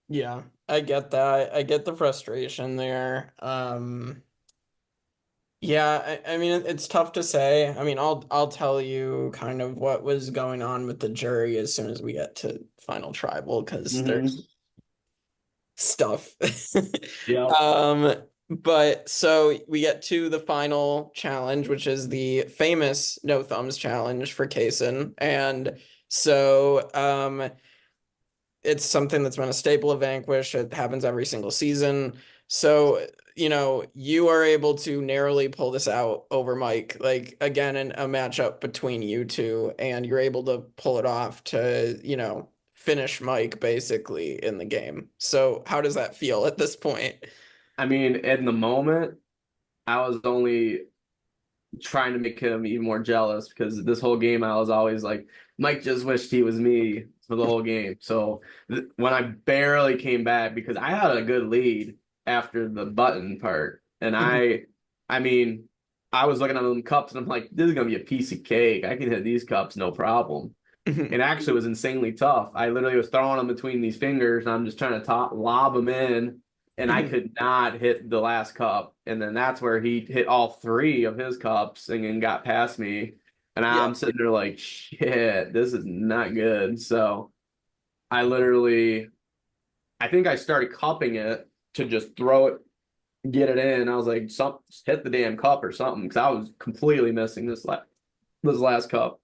Speaker 4: Yeah, I get that. I get the frustration there. Yeah, I mean it's tough to say. I mean, I'll tell you kind of what was going on with the jury as soon as we get to final tribal because
Speaker 5: Mm-hmm.
Speaker 4: there's stuff.
Speaker 5: Yeah.
Speaker 4: But so we get to the final challenge, which is the famous no thumbs challenge for Kaysen. And so it's something that's been a staple of Vanquish. It happens every single season. So, you are able to narrowly pull this out over Mike, like again in a matchup between you two, and you're able to pull it off to, finish Mike basically in the game. So, how does that feel at this point?
Speaker 5: I mean, in the moment, I was only trying to make him even more jealous because this whole game I was always like, Mike just wished he was me for the whole game. So when I barely came back because I had a good lead after the button part, and I mean, I was looking at them cups and I'm like, this is gonna be a piece of cake. I can hit these cups no problem. It actually was insanely tough. I literally was throwing them between these fingers, and I'm just trying to lob them in, and I could not hit the last cup. And then that's where he hit all three of his cups and then got past me. And
Speaker 4: Yeah.
Speaker 5: I'm sitting there like, shit, this is not good. So I literally, I think I started cupping it to just throw it, get it in. I was like, just hit the damn cup or something because I was completely missing this last cup.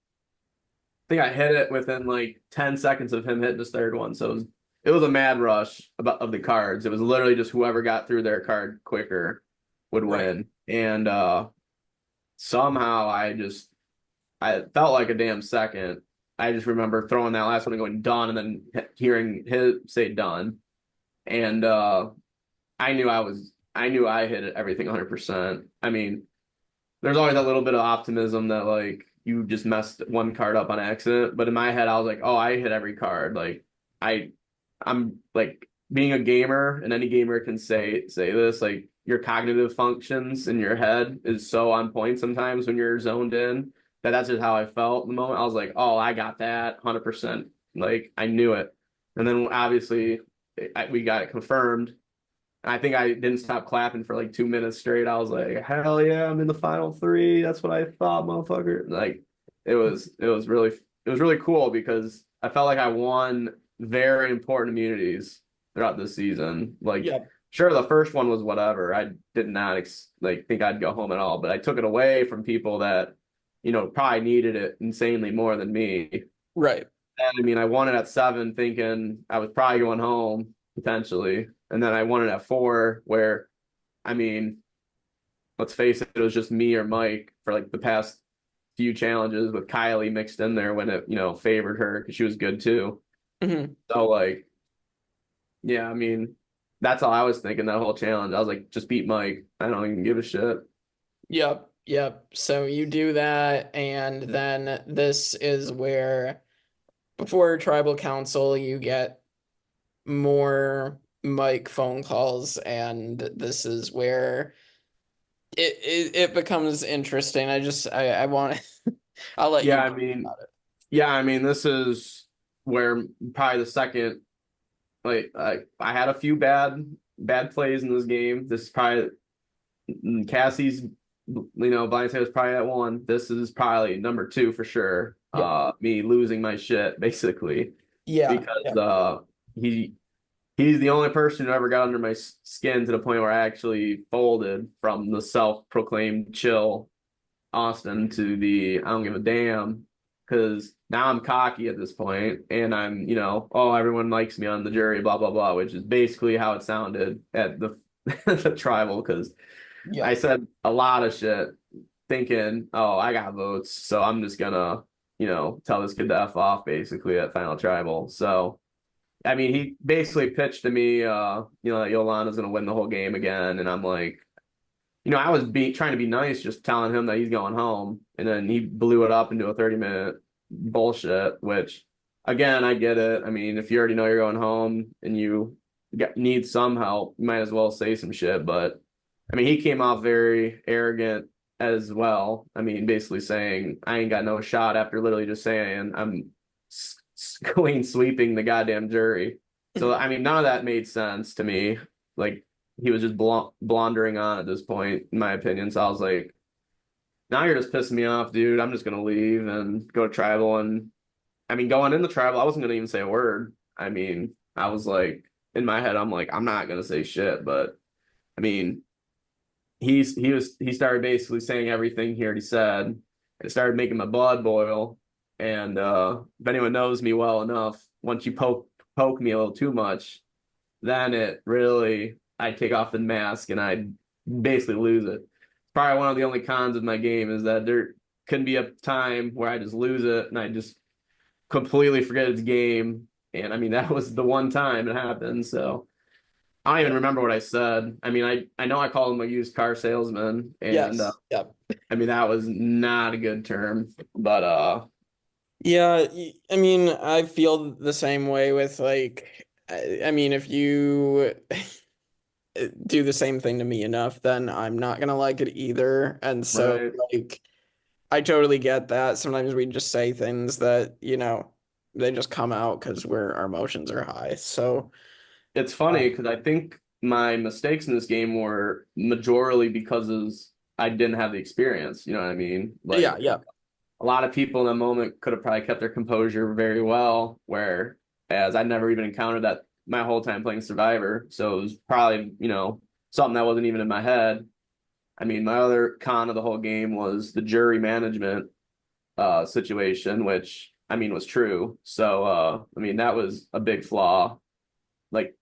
Speaker 5: I think I hit it within like 10 seconds of him hitting his third one. So it was a mad rush of the cards. It was literally just whoever got through their card quicker would win. Right. And somehow I felt like a damn second. I just remember throwing that last one and going done and then hearing his say done. And I knew I hit it everything 100%. I mean, there's always a little bit of optimism that like you just messed one card up on accident. But in my head, I was like, oh, I hit every card. Like I'm like being a gamer, and any gamer can say this, like your cognitive functions in your head is so on point sometimes when you're zoned in that's just how I felt in the moment. I was like, oh, I got that 100%. Like I knew it. And then obviously we got it confirmed. I think I didn't stop clapping for like 2 minutes straight. I was like, hell yeah, I'm in the final three. That's what I thought, motherfucker. Like it was really cool because I felt like I won very important immunities throughout this season. Like,
Speaker 4: Yeah.
Speaker 5: sure, the first one was whatever. I did not think I'd go home at all, but I took it away from people that, probably needed it insanely more than me.
Speaker 4: Right.
Speaker 5: And I mean, I won it at 7, thinking I was probably going home potentially, and then I won it at 4, where, I mean, let's face it, it was just me or Mike for like the past few challenges with Kylie mixed in there when it, favored her because she was good too. So like, yeah, I mean, that's all I was thinking that whole challenge. I was like, just beat Mike. I don't even give a shit.
Speaker 4: Yep. So you do that, and then this is where before tribal council you get more Mike phone calls, and this is where it becomes interesting. I want I'll let you
Speaker 5: Yeah, I
Speaker 4: talk
Speaker 5: mean,
Speaker 4: about it.
Speaker 5: yeah, I mean, this is where probably the second Like I had a few bad plays in this game. This is probably Cassie's, blindside was probably at one. This is probably number two for sure.
Speaker 4: Yeah.
Speaker 5: Me losing my shit basically
Speaker 4: Yeah.
Speaker 5: because
Speaker 4: Yeah.
Speaker 5: he he's the only person who ever got under my skin to the point where I actually folded from the self-proclaimed chill Austin to the I don't give a damn because now I'm cocky at this point and I'm, oh, everyone likes me on the jury, blah, blah, blah, which is basically how it sounded at the, the tribal because
Speaker 4: Yeah.
Speaker 5: I said a lot of shit thinking, oh, I got votes. So I'm just gonna, tell this kid to F off basically at final tribal. So, I mean, he basically pitched to me, that Yolanda's gonna win the whole game again. And I'm like, I was trying to be nice, just telling him that he's going home, and then he blew it up into a 30-minute bullshit. Which, again, I get it. I mean, if you already know you're going home and you need some help, you might as well say some shit. But I mean, he came off very arrogant as well. I mean, basically saying I ain't got no shot after literally just saying I'm clean sweeping the goddamn jury. So I mean, none of that made sense to me. Like he was just blundering on at this point, in my opinion. So I was like, now you're just pissing me off, dude. I'm just gonna leave and go to tribal. And I mean, going in the tribal, I wasn't gonna even say a word. I mean, I was like, in my head, I'm like, I'm not gonna say shit. But I mean, he started basically saying everything he already said. And it started making my blood boil. And if anyone knows me well enough, once you poke me a little too much, then it really I take off the mask and I basically lose it. Probably one of the only cons of my game is that there can be a time where I just lose it and I just completely forget it's game. And I mean, that was the one time it happened. So I don't even remember what I said. I mean, I know I called him a used car salesman, and
Speaker 4: Yes. Yeah.
Speaker 5: I mean that was not a good term. But
Speaker 4: Yeah, I mean, I feel the same way with like, I mean, if you do the same thing to me enough, then I'm not gonna like it either. And so,
Speaker 5: right.
Speaker 4: like, I totally get that. Sometimes we just say things that, they just come out because our emotions are high. So,
Speaker 5: It's funny because I think my mistakes in this game were majorly because I didn't have the experience. You know what I mean?
Speaker 4: yeah,
Speaker 5: Like
Speaker 4: yeah,
Speaker 5: a lot of people in that moment could have probably kept their composure very well, whereas I never even encountered that my whole time playing Survivor. So it was probably, something that wasn't even in my head. I mean, my other con of the whole game was the jury management situation, which I mean was true. So I mean that was a big flaw. Like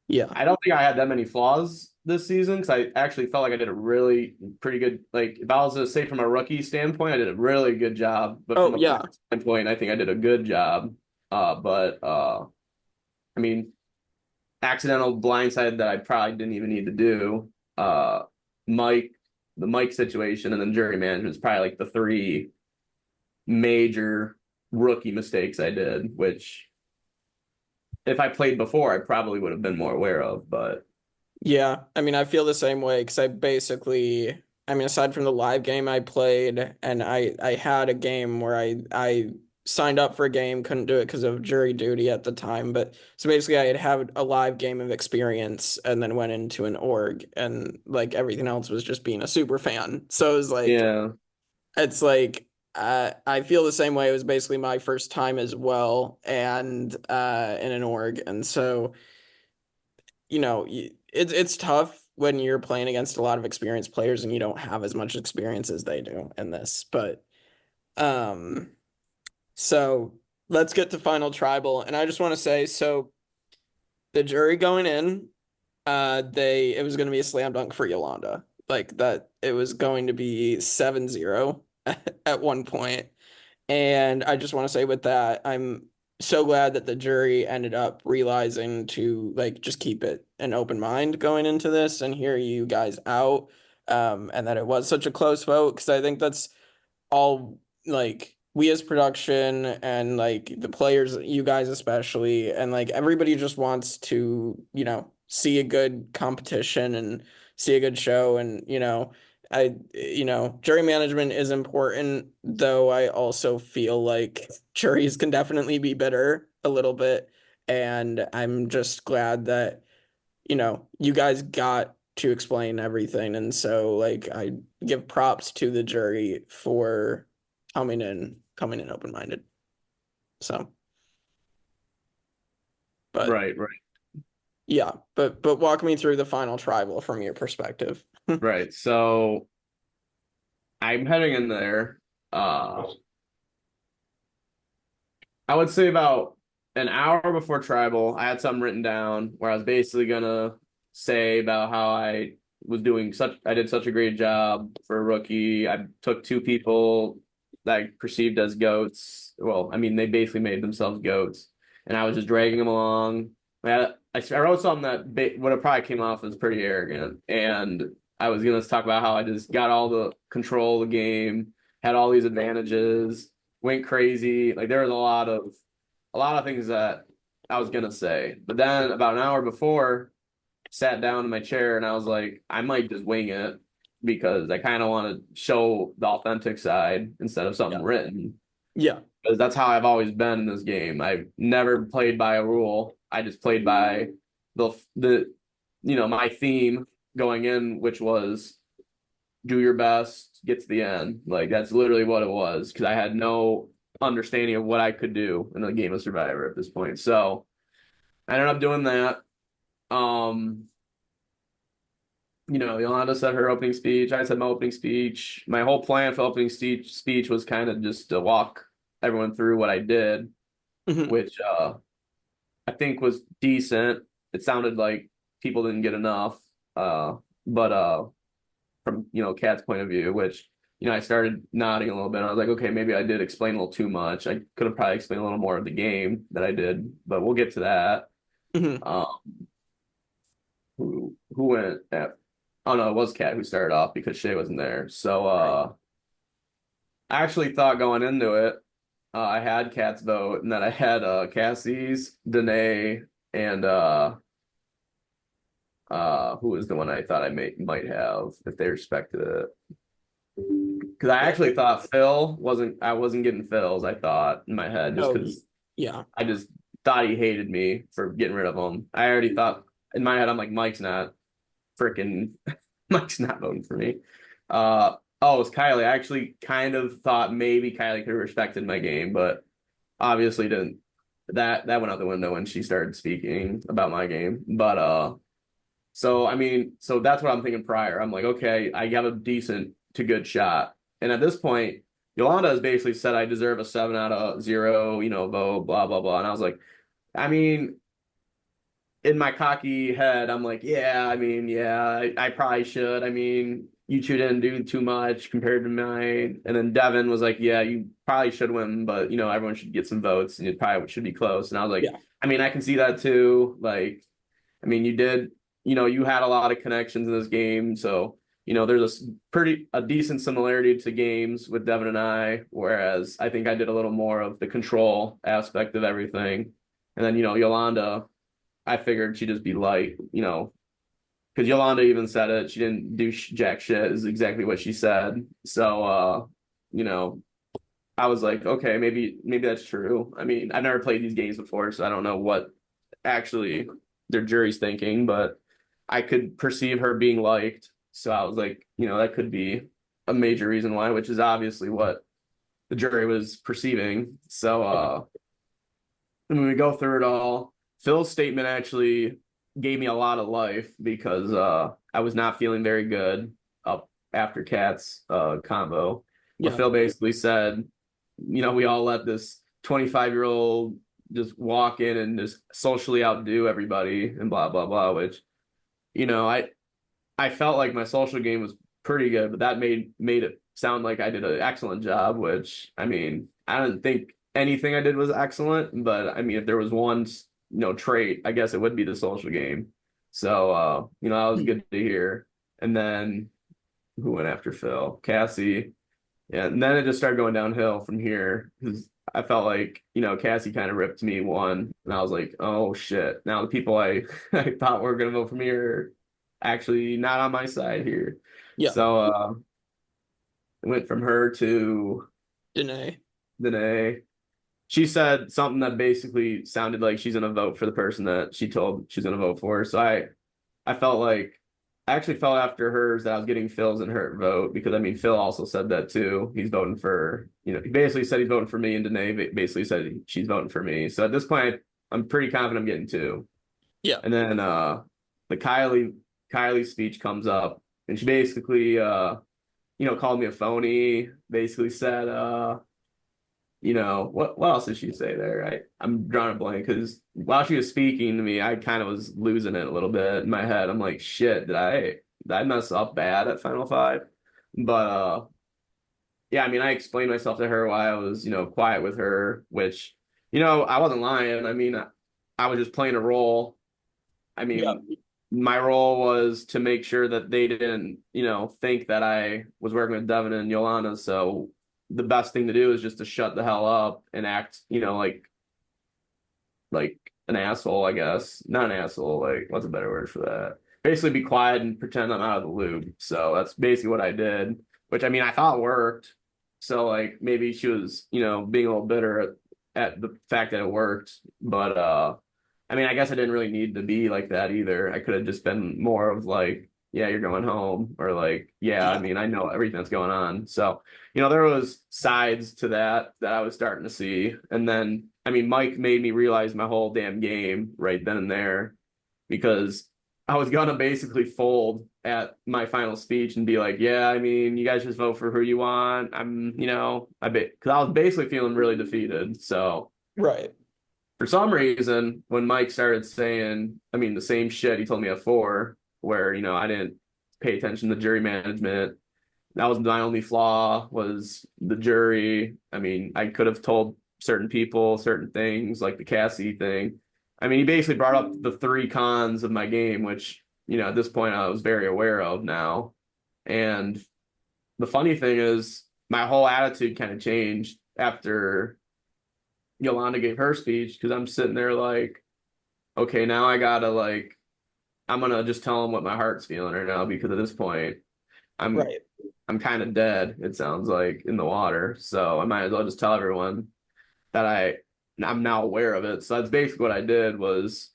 Speaker 4: yeah.
Speaker 5: I don't think I had that many flaws this season because I actually felt like I did a really pretty good. Like if I was to say from a rookie standpoint, I did a really good job. But
Speaker 4: Oh,
Speaker 5: from a
Speaker 4: yeah.
Speaker 5: player standpoint, I think I did a good job. But I mean, accidental blindside that I probably didn't even need to do. Mike, the Mike situation, and then jury management is probably like the three major rookie mistakes I did, which if I played before, I probably would have been more aware of. But
Speaker 4: Yeah, I mean, I feel the same way because I mean, aside from the live game I played, and I had a game where I signed up for a game, couldn't do it because of jury duty at the time. But so basically, I had a live game of experience, and then went into an org, and like everything else was just being a super fan. So it was like
Speaker 5: yeah,
Speaker 4: it's like I feel the same way. It was basically my first time as well, and in an org, and so it's tough when you're playing against a lot of experienced players and you don't have as much experience as they do in this. But um, so let's get to final tribal, and I just want to say, so the jury going in, it was going to be a slam dunk for Yolanda, like that. It was going to be 7-0 at one point. And I just want to say with that, I'm so glad that the jury ended up realizing to like just keep it an open mind going into this and hear you guys out. And that it was such a close vote because I think that's all like we as production and like the players, you guys especially, and like everybody just wants to, see a good competition and see a good show. And, jury management is important, though I also feel like juries can definitely be better a little bit. and I'm just glad that, you guys got to explain everything. And so like I give props to the jury for coming in open-minded. So, but
Speaker 5: Right.
Speaker 4: yeah, but walk me through the final tribal from your perspective.
Speaker 5: Right. So I'm heading in there. I would say about an hour before tribal, I had something written down where I was basically gonna say about how I did such a great job for a rookie. I took two people that I perceived as goats. Well, I mean, they basically made themselves goats, and I was just dragging them along. I wrote something that would have probably came off as pretty arrogant, and I was gonna talk about how I just got all the control of the game, had all these advantages, went crazy. Like there was a lot of things that I was gonna say. But then about an hour before, sat down in my chair and I was like, I might just wing it because I kind of want to show the authentic side instead of something written.
Speaker 4: Yeah.
Speaker 5: Because that's how I've always been in this game. I've never played by a rule. I just played by the my theme going in, which was do your best, get to the end. Like that's literally what it was because I had no understanding of what I could do in a game of Survivor at this point. So I ended up doing that. Yolanda said her opening speech. I said my opening speech. My whole plan for opening speech was kind of just to walk everyone through what I did, which I think was decent. It sounded like people didn't get enough. But from Kat's point of view, which I started nodding a little bit. I was like, okay, maybe I did explain a little too much. I could have probably explained a little more of the game that I did, but we'll get to that. Who went at? Oh no, it was Kat who started off because Shay wasn't there. So I actually thought going into it, I had Kat's vote, and then I had Cassie's, Danae, and who was the one I thought I might have if they respected it. Because I actually thought I wasn't getting Phil's, I thought in my head, just because I just thought he hated me for getting rid of him. I already thought in my head, I'm like, Mike's not voting for me. It was Kylie. I actually kind of thought maybe Kylie could have respected my game, but obviously didn't. That went out the window when she started speaking about my game. But so that's what I'm thinking prior. I'm like, okay, I got a decent to good shot. And at this point, Yolanda has basically said I deserve a 7 out of 0, vote, blah, blah, blah. And I was like, I mean, in my cocky head, I'm like, I probably should. I mean, you two didn't do too much compared to mine. And then Devin was like, yeah, you probably should win, but, everyone should get some votes and it probably should be close. And I was like, I mean, I can see that too. Like, I mean, you did, you had a lot of connections in this game. So, there's a decent similarity to games with Devin and I, whereas I think I did a little more of the control aspect of everything. And then, Yolanda, I figured she'd just be light, because Yolanda even said it. She didn't do jack shit is exactly what she said. So, I was like, okay, maybe that's true. I mean, I've never played these games before, so I don't know what actually their jury's thinking, but I could perceive her being liked. So I was like, that could be a major reason why, which is obviously what the jury was perceiving. So when we go through it all, Phil's statement actually gave me a lot of life because I was not feeling very good up after Kat's combo. But Phil basically said, we all let this 25-year-old just walk in and just socially outdo everybody and blah, blah, blah, which, I felt like my social game was pretty good, but that made it sound like I did an excellent job, which, I mean, I didn't think anything I did was excellent, but I mean, if there was one, trait, I guess it would be the social game. So, that was good to hear. And then who went after Phil? Cassie. Yeah, and then it just started going downhill from here because I felt like, Cassie kind of ripped me one, and I was like, oh shit. Now the people I thought were gonna vote for me are actually not on my side here. Yeah. So it went from her to
Speaker 4: Danae.
Speaker 5: she said something that basically sounded like she's gonna vote for the person that she told she's gonna vote for. So I felt like I actually felt after hers that I was getting Phil's and her vote because I mean Phil also said that too. He's voting for, he basically said he's voting for me, and Danae basically said she's voting for me. So at this point, I'm pretty confident I'm getting two.
Speaker 4: Yeah.
Speaker 5: And then the Kylie speech comes up, and she basically called me a phony, basically said what else did she say there? I'm drawing a blank because while she was speaking to me, I kind of was losing it a little bit in my head. I'm like, shit, did I mess up bad at Final Five? But yeah, I mean, I explained myself to her why I was, quiet with her, which, I wasn't lying. I mean, I was just playing a role. I mean,
Speaker 4: Yeah.
Speaker 5: my role was to make sure that they didn't, think that I was working with Devin and Yolanda. So the best thing to do is just to shut the hell up and act, like an asshole, I guess. Not an asshole, like what's a better word for that? Basically be quiet and pretend I'm out of the loop. So that's basically what I did, which I mean I thought worked. So like maybe she was, being a little bitter at the fact that it worked. But I mean I guess I didn't really need to be like that either. I could have just been more of like, yeah, you're going home, or like, yeah, I mean, I know everything that's going on. So, there was sides to that I was starting to see. And then, I mean, Mike made me realize my whole damn game right then and there, because I was gonna basically fold at my final speech and be like, yeah, I mean, you guys just vote for who you want. Because I was basically feeling really defeated. So,
Speaker 4: Right.
Speaker 5: for some reason, when Mike started saying, I mean, the same shit he told me at 4, where, I didn't pay attention to jury management. That was my only flaw, was the jury. I mean, I could have told certain people certain things, like the Cassie thing. I mean, he basically brought up the 3 cons of my game, which, at this point I was very aware of now. And the funny thing is, my whole attitude kind of changed after Yolanda gave her speech, because I'm sitting there like, okay, now I gotta like, I'm gonna just tell them what my heart's feeling right now, because at this point, I'm
Speaker 4: Right.
Speaker 5: I'm kind of dead. It sounds like in the water, so I might as well just tell everyone that I'm now aware of it. So that's basically what I did, was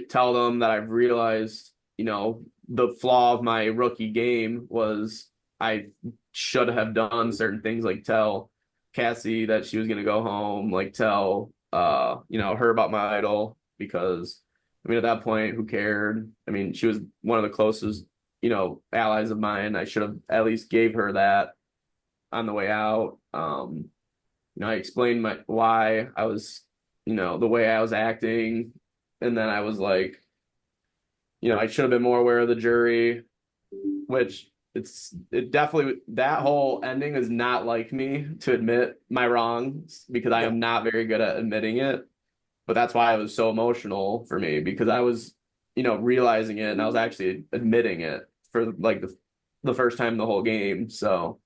Speaker 5: tell them that I've realized the flaw of my rookie game was I should have done certain things, like tell Cassie that she was gonna go home, like tell her about my idol, because I mean at that point who cared? I mean she was one of the closest allies of mine. I should have at least gave her that on the way out. I explained why I was the way I was acting, and then I was like, I should have been more aware of the jury, which it definitely, that whole ending is not like me to admit my wrongs, because I am not very good at admitting it. But that's why it was so emotional for me, because I was, realizing it, and I was actually admitting it for like the first time in the whole game. So,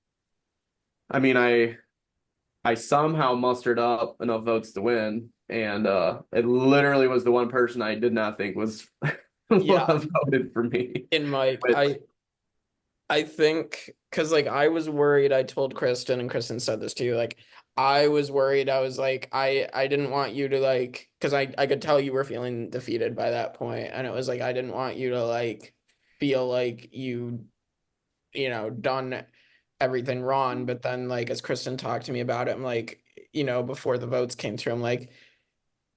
Speaker 5: I mean, I somehow mustered up enough votes to win, and it literally was the one person I did not think was voted for me.
Speaker 4: In Mike,
Speaker 5: Which,
Speaker 4: I think, because like I was worried, I told Kristen, and Kristen said this to you, like I was worried. I was like, I didn't want you to like, because I could tell you were feeling defeated by that point, and it was like I didn't want you to like feel like done everything wrong. But then like as Kristen talked to me about it, I'm like, before the votes came through, I'm like,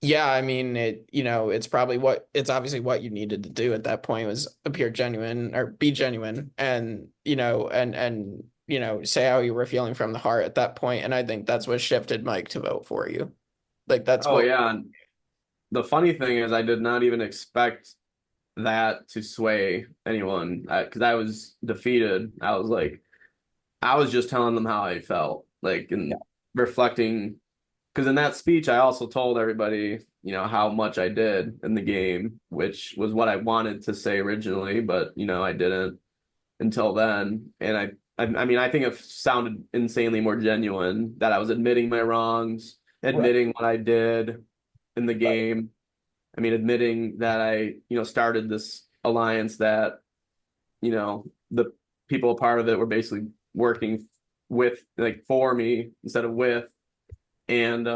Speaker 4: yeah, I mean, it's probably it's obviously what you needed to do at that point, was appear genuine, or be genuine, and, say how you were feeling from the heart at that point. And I think that's what shifted Mike to vote for you. Like, that's
Speaker 5: oh
Speaker 4: what,
Speaker 5: yeah, and the funny thing is I did not even expect that to sway anyone, because I was defeated. I was just telling them how I felt, like, and reflecting. Because in that speech, I also told everybody, how much I did in the game, which was what I wanted to say originally, but I didn't until then. And I mean, I think it sounded insanely more genuine, that I was admitting my wrongs, admitting what I did in the game. I mean, admitting that I, started this alliance that, the people a part of it were basically working with, like, for me instead of with. And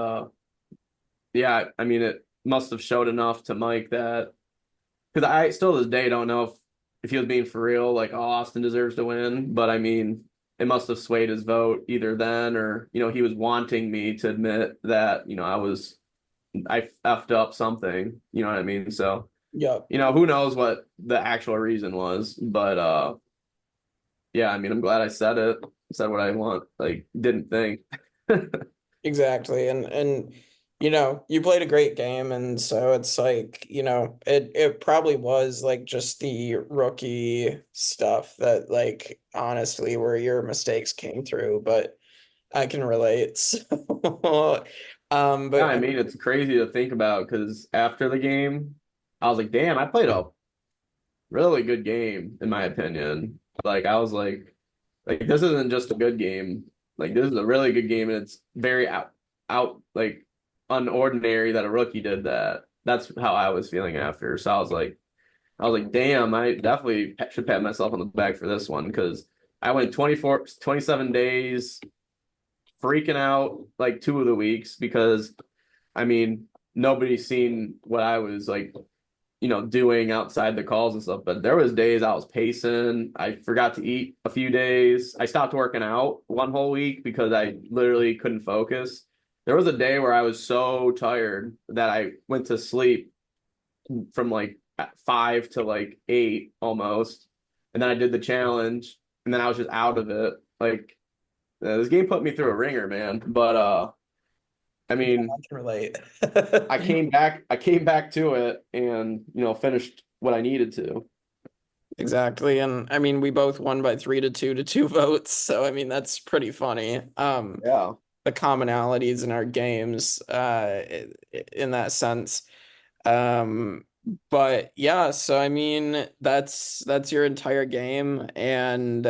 Speaker 5: yeah, I mean, it must have showed enough to Mike that because I still to this day don't know if he was being for real, like, oh, Austin deserves to win. But I mean, it must have swayed his vote either then or, he was wanting me to admit that, I effed up something, you know what I mean? So,
Speaker 4: Yep.
Speaker 5: who knows what the actual reason was, but yeah, I mean, I'm glad I said it, said what I want, like, didn't think.
Speaker 4: Exactly. And you played a great game, and so it's like, it probably was like just the rookie stuff that, like, honestly, where your mistakes came through, but I can relate. So
Speaker 5: Yeah,
Speaker 4: but
Speaker 5: I mean, it's crazy to think about because after the game, I was like, damn, I played a really good game, in my opinion. Like, I was like this isn't just a good game. Like, this is a really good game, and it's very like unordinary that a rookie did that. That's how I was feeling after. So I was like, damn, I definitely should pat myself on the back for this one because I went 27 days freaking out like 2 of the weeks because I mean nobody's seen what I was like doing outside the calls and stuff. But there was days I was pacing. I forgot to eat a few days. I stopped working out one whole week because I literally couldn't focus. There was a day where I was so tired that I went to sleep from like 5 to like 8 almost. And then I did the challenge and then I was just out of it. Like this game put me through a ringer, man. But I mean,
Speaker 4: I can relate.
Speaker 5: I came back to it and finished what I needed to.
Speaker 4: Exactly. And I mean, we both won by 3-2 to 2 votes. So I mean, that's pretty funny.
Speaker 5: Yeah.
Speaker 4: The commonalities in our games, in that sense. Um, but yeah, so I mean, that's your entire game, and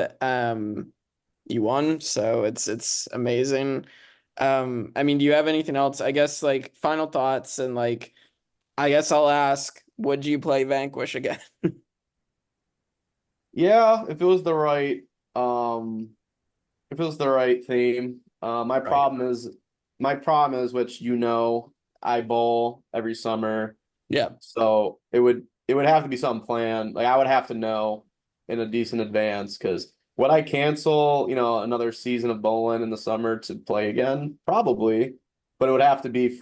Speaker 4: you won, so it's amazing. I mean, do you have anything else? I guess, like, final thoughts, and, like, I guess I'll ask, would you play Vanquish again?
Speaker 5: Yeah, um if it was the right theme.
Speaker 4: Right.
Speaker 5: My problem is which I bowl every summer.
Speaker 4: Yeah.
Speaker 5: So it would have to be something planned. Like I would have to know in a decent advance because would I cancel, another season of bowling in the summer to play again? Probably, but it would have to be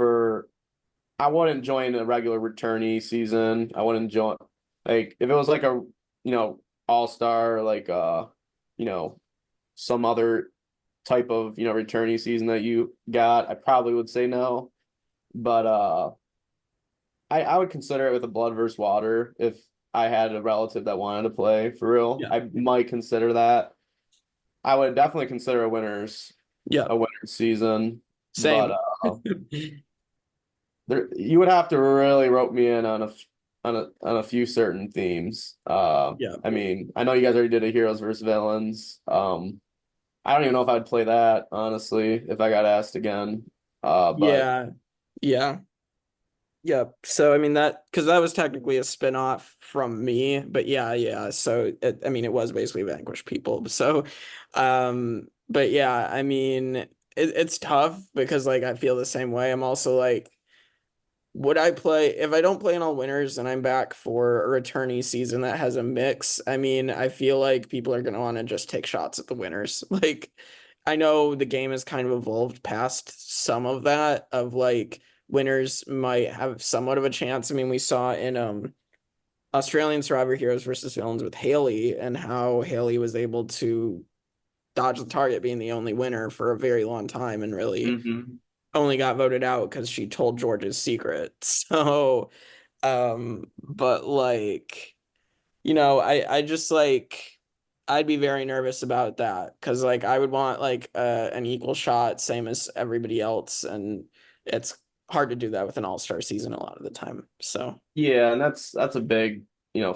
Speaker 5: I wouldn't join a regular returnee season. I wouldn't join like if it was like a all-star like you know some other type of returnee season that you got, I probably would say no. But I would consider it with a blood versus water if I had a relative that wanted to play for real.
Speaker 4: Yeah.
Speaker 5: I might consider that. I would definitely consider
Speaker 4: Yeah.
Speaker 5: a winners season, but
Speaker 4: Same.
Speaker 5: there you would have to really rope me in on a few certain themes.
Speaker 4: Yeah.
Speaker 5: I mean, I know you guys already did a heroes versus villains. I don't even know if I'd play that honestly if I got asked again. But
Speaker 4: Yeah. Yeah. Yep. So I mean, because that was technically a spin-off from me, but yeah, yeah. So I mean, it was basically Vanquish people. So, but yeah, I mean, it's tough because, like, I feel the same way. I'm also like, would I play if I don't play in all winners and I'm back for a returnee season that has a mix? I mean, I feel like people are gonna want to just take shots at the winners. Like, I know the game has kind of evolved past some of that, of like winners might have somewhat of a chance. I mean, we saw in Australian Survivor Heroes versus Villains with Haley, and how Haley was able to dodge the target being the only winner for a very long time, and really
Speaker 5: mhm.
Speaker 4: only got voted out because she told George's secret. So, but like, I just like, I'd be very nervous about that because, like, I would want like an equal shot, same as everybody else, and it's hard to do that with an all-star season a lot of the time. So,
Speaker 5: Yeah, and that's a big,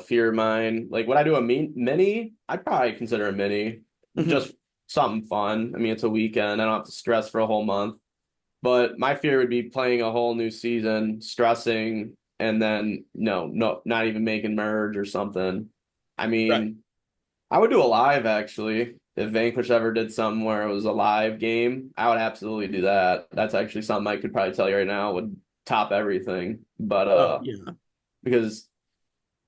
Speaker 5: fear of mine. Like, would I do a mini? I'd probably consider a mini
Speaker 4: mhm.
Speaker 5: just something fun. I mean, it's a weekend. I don't have to stress for a whole month. But my fear would be playing a whole new season, stressing, and then no, not even making merge or something. I
Speaker 4: Right.
Speaker 5: mean, I would do a live actually. if Vanquish ever did something where it was a live game, I would absolutely do that. That's actually something I could probably tell you right now would top everything. But
Speaker 4: Oh yeah.
Speaker 5: because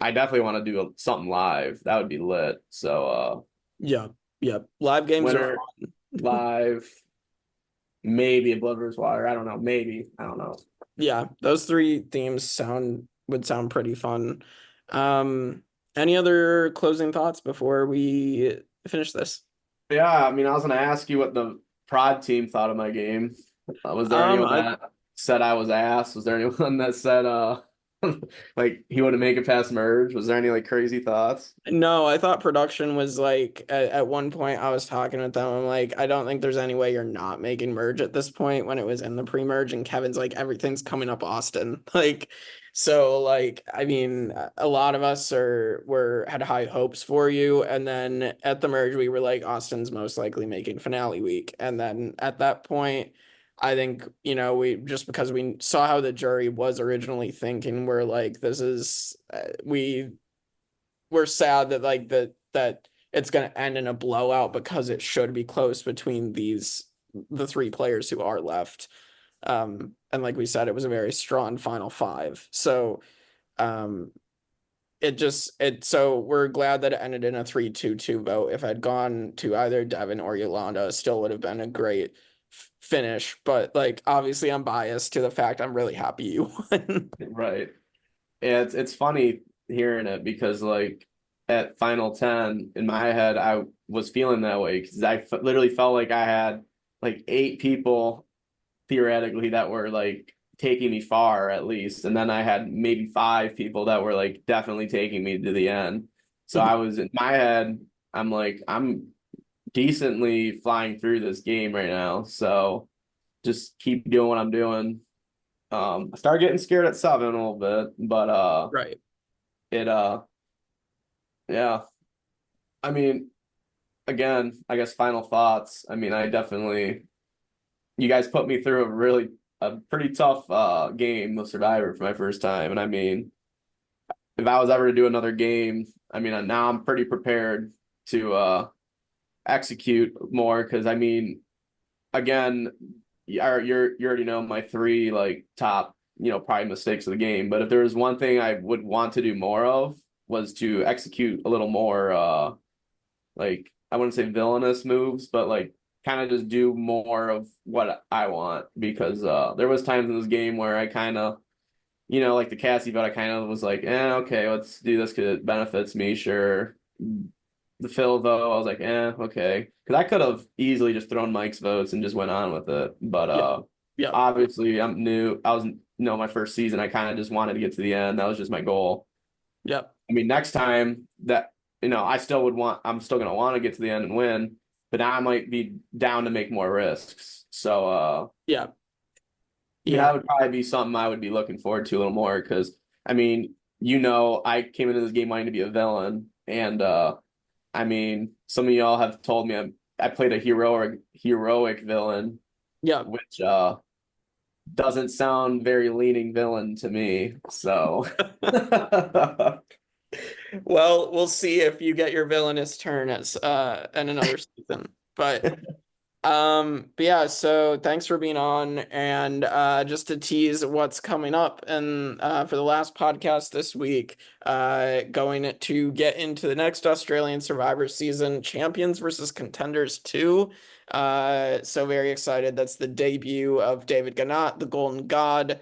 Speaker 5: I definitely want to do something live. That would be lit. So
Speaker 4: Yeah. Yeah. Live games are
Speaker 5: winner
Speaker 4: fun.
Speaker 5: live, maybe a Blood vs. Water. I don't know. Maybe. I don't know.
Speaker 4: Yeah, those three themes would sound pretty fun. Any other closing thoughts before we finish this?
Speaker 5: Yeah, I mean, I was gonna ask you what the prod team thought of my game. Was there anyone
Speaker 4: I
Speaker 5: that said I was ass? Was there anyone that said like he wouldn't make it past merge? Was there any like crazy thoughts?
Speaker 4: No, I thought production was like at one point I was talking with them. I'm like, I don't think there's any way you're not making merge at this point when it was in the pre-merge, and Kevin's like, everything's coming up Austin. Like, so like, I mean, a lot of us had high hopes for you. And then at the merge, we were like, Austin's most likely making finale week. And then at that point, I think, we just because we saw how the jury was originally thinking, we're like, this is we're sad that that it's going to end in a blowout because it should be close between the three players who are left. And like we said, it was a very strong final five. So so we're glad that it ended in a 3-2-2 vote. If I'd gone to either Devin or Yolanda, it still would have been a great finish. But like obviously I'm biased to the fact I'm really happy you won.
Speaker 5: Right. Yeah, it's funny hearing it because like at Final 10 in my head I was feeling that way because literally felt like I had like 8 people theoretically that were like taking me far at least, and then I had maybe 5 people that were like definitely taking me to the end. So I was in my head, I'm like I'm decently flying through this game right now, so just keep doing what I'm doing. I started getting scared at 7 a little bit, but
Speaker 4: Right.
Speaker 5: it yeah. I mean, again, I guess final thoughts. I mean, I definitely you guys put me through a pretty tough game of Survivor for my first time. And I mean, if I was ever to do another game, I mean, now I'm pretty prepared to execute more because I mean, again, you already know my 3 like top, probably mistakes of the game. But if there was one thing I would want to do more of was to execute a little more like I wouldn't say villainous moves, but like kind of just do more of what I want because there was times in this game where I kind of, like the Cassie, but I kind of was like, okay, let's do this because it benefits me, sure. The Phil though, I was like, okay, because I could have easily just thrown Mike's votes and just went on with it, but
Speaker 4: Yeah.
Speaker 5: obviously I'm new. I was, my first season, I kind of just wanted to get to the end. That was just my goal.
Speaker 4: Yep.
Speaker 5: I mean, next time that, I'm still going to want to get to the end and win, but now I might be down to make more risks. So,
Speaker 4: Yeah.
Speaker 5: yeah, that would probably be something I would be looking forward to a little more because, I mean, I came into this game wanting to be a villain. And, I mean, some of y'all have told me I played a heroic villain,
Speaker 4: Yeah.
Speaker 5: which doesn't sound very leaning villain to me. So.
Speaker 4: Well, we'll see if you get your villainous turn as in another season. But yeah, so thanks for being on. And just to tease what's coming up and for the last podcast this week, going to get into the next Australian Survivor season, Champions versus Contenders 2. So very excited. That's the debut of David Gannat, the Golden God.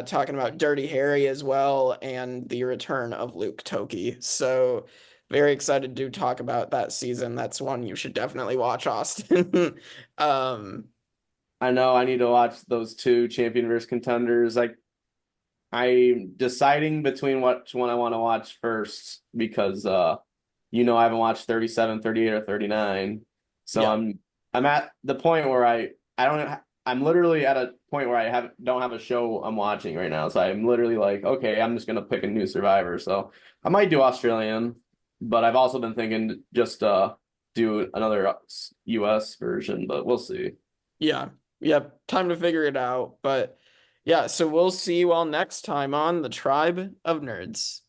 Speaker 4: Talking about Dirty Harry as well, and the return of Luke Toki. So very excited to talk about that season. That's one you should definitely watch, Austin.
Speaker 5: I know I need to watch those 2 champion versus contenders. I'm deciding between which one I want to watch first because I haven't watched 37, 38, or 39. So
Speaker 4: Yeah.
Speaker 5: I'm at the point where I'm literally at a point where I don't have a show I'm watching right now. So I'm literally like, okay, I'm just gonna pick a new Survivor. So I might do Australian, but I've also been thinking just do another US version, but we'll see.
Speaker 4: Yeah. Yep. Time to figure it out. But yeah, so we'll see you all next time on the Tribe of Nerds.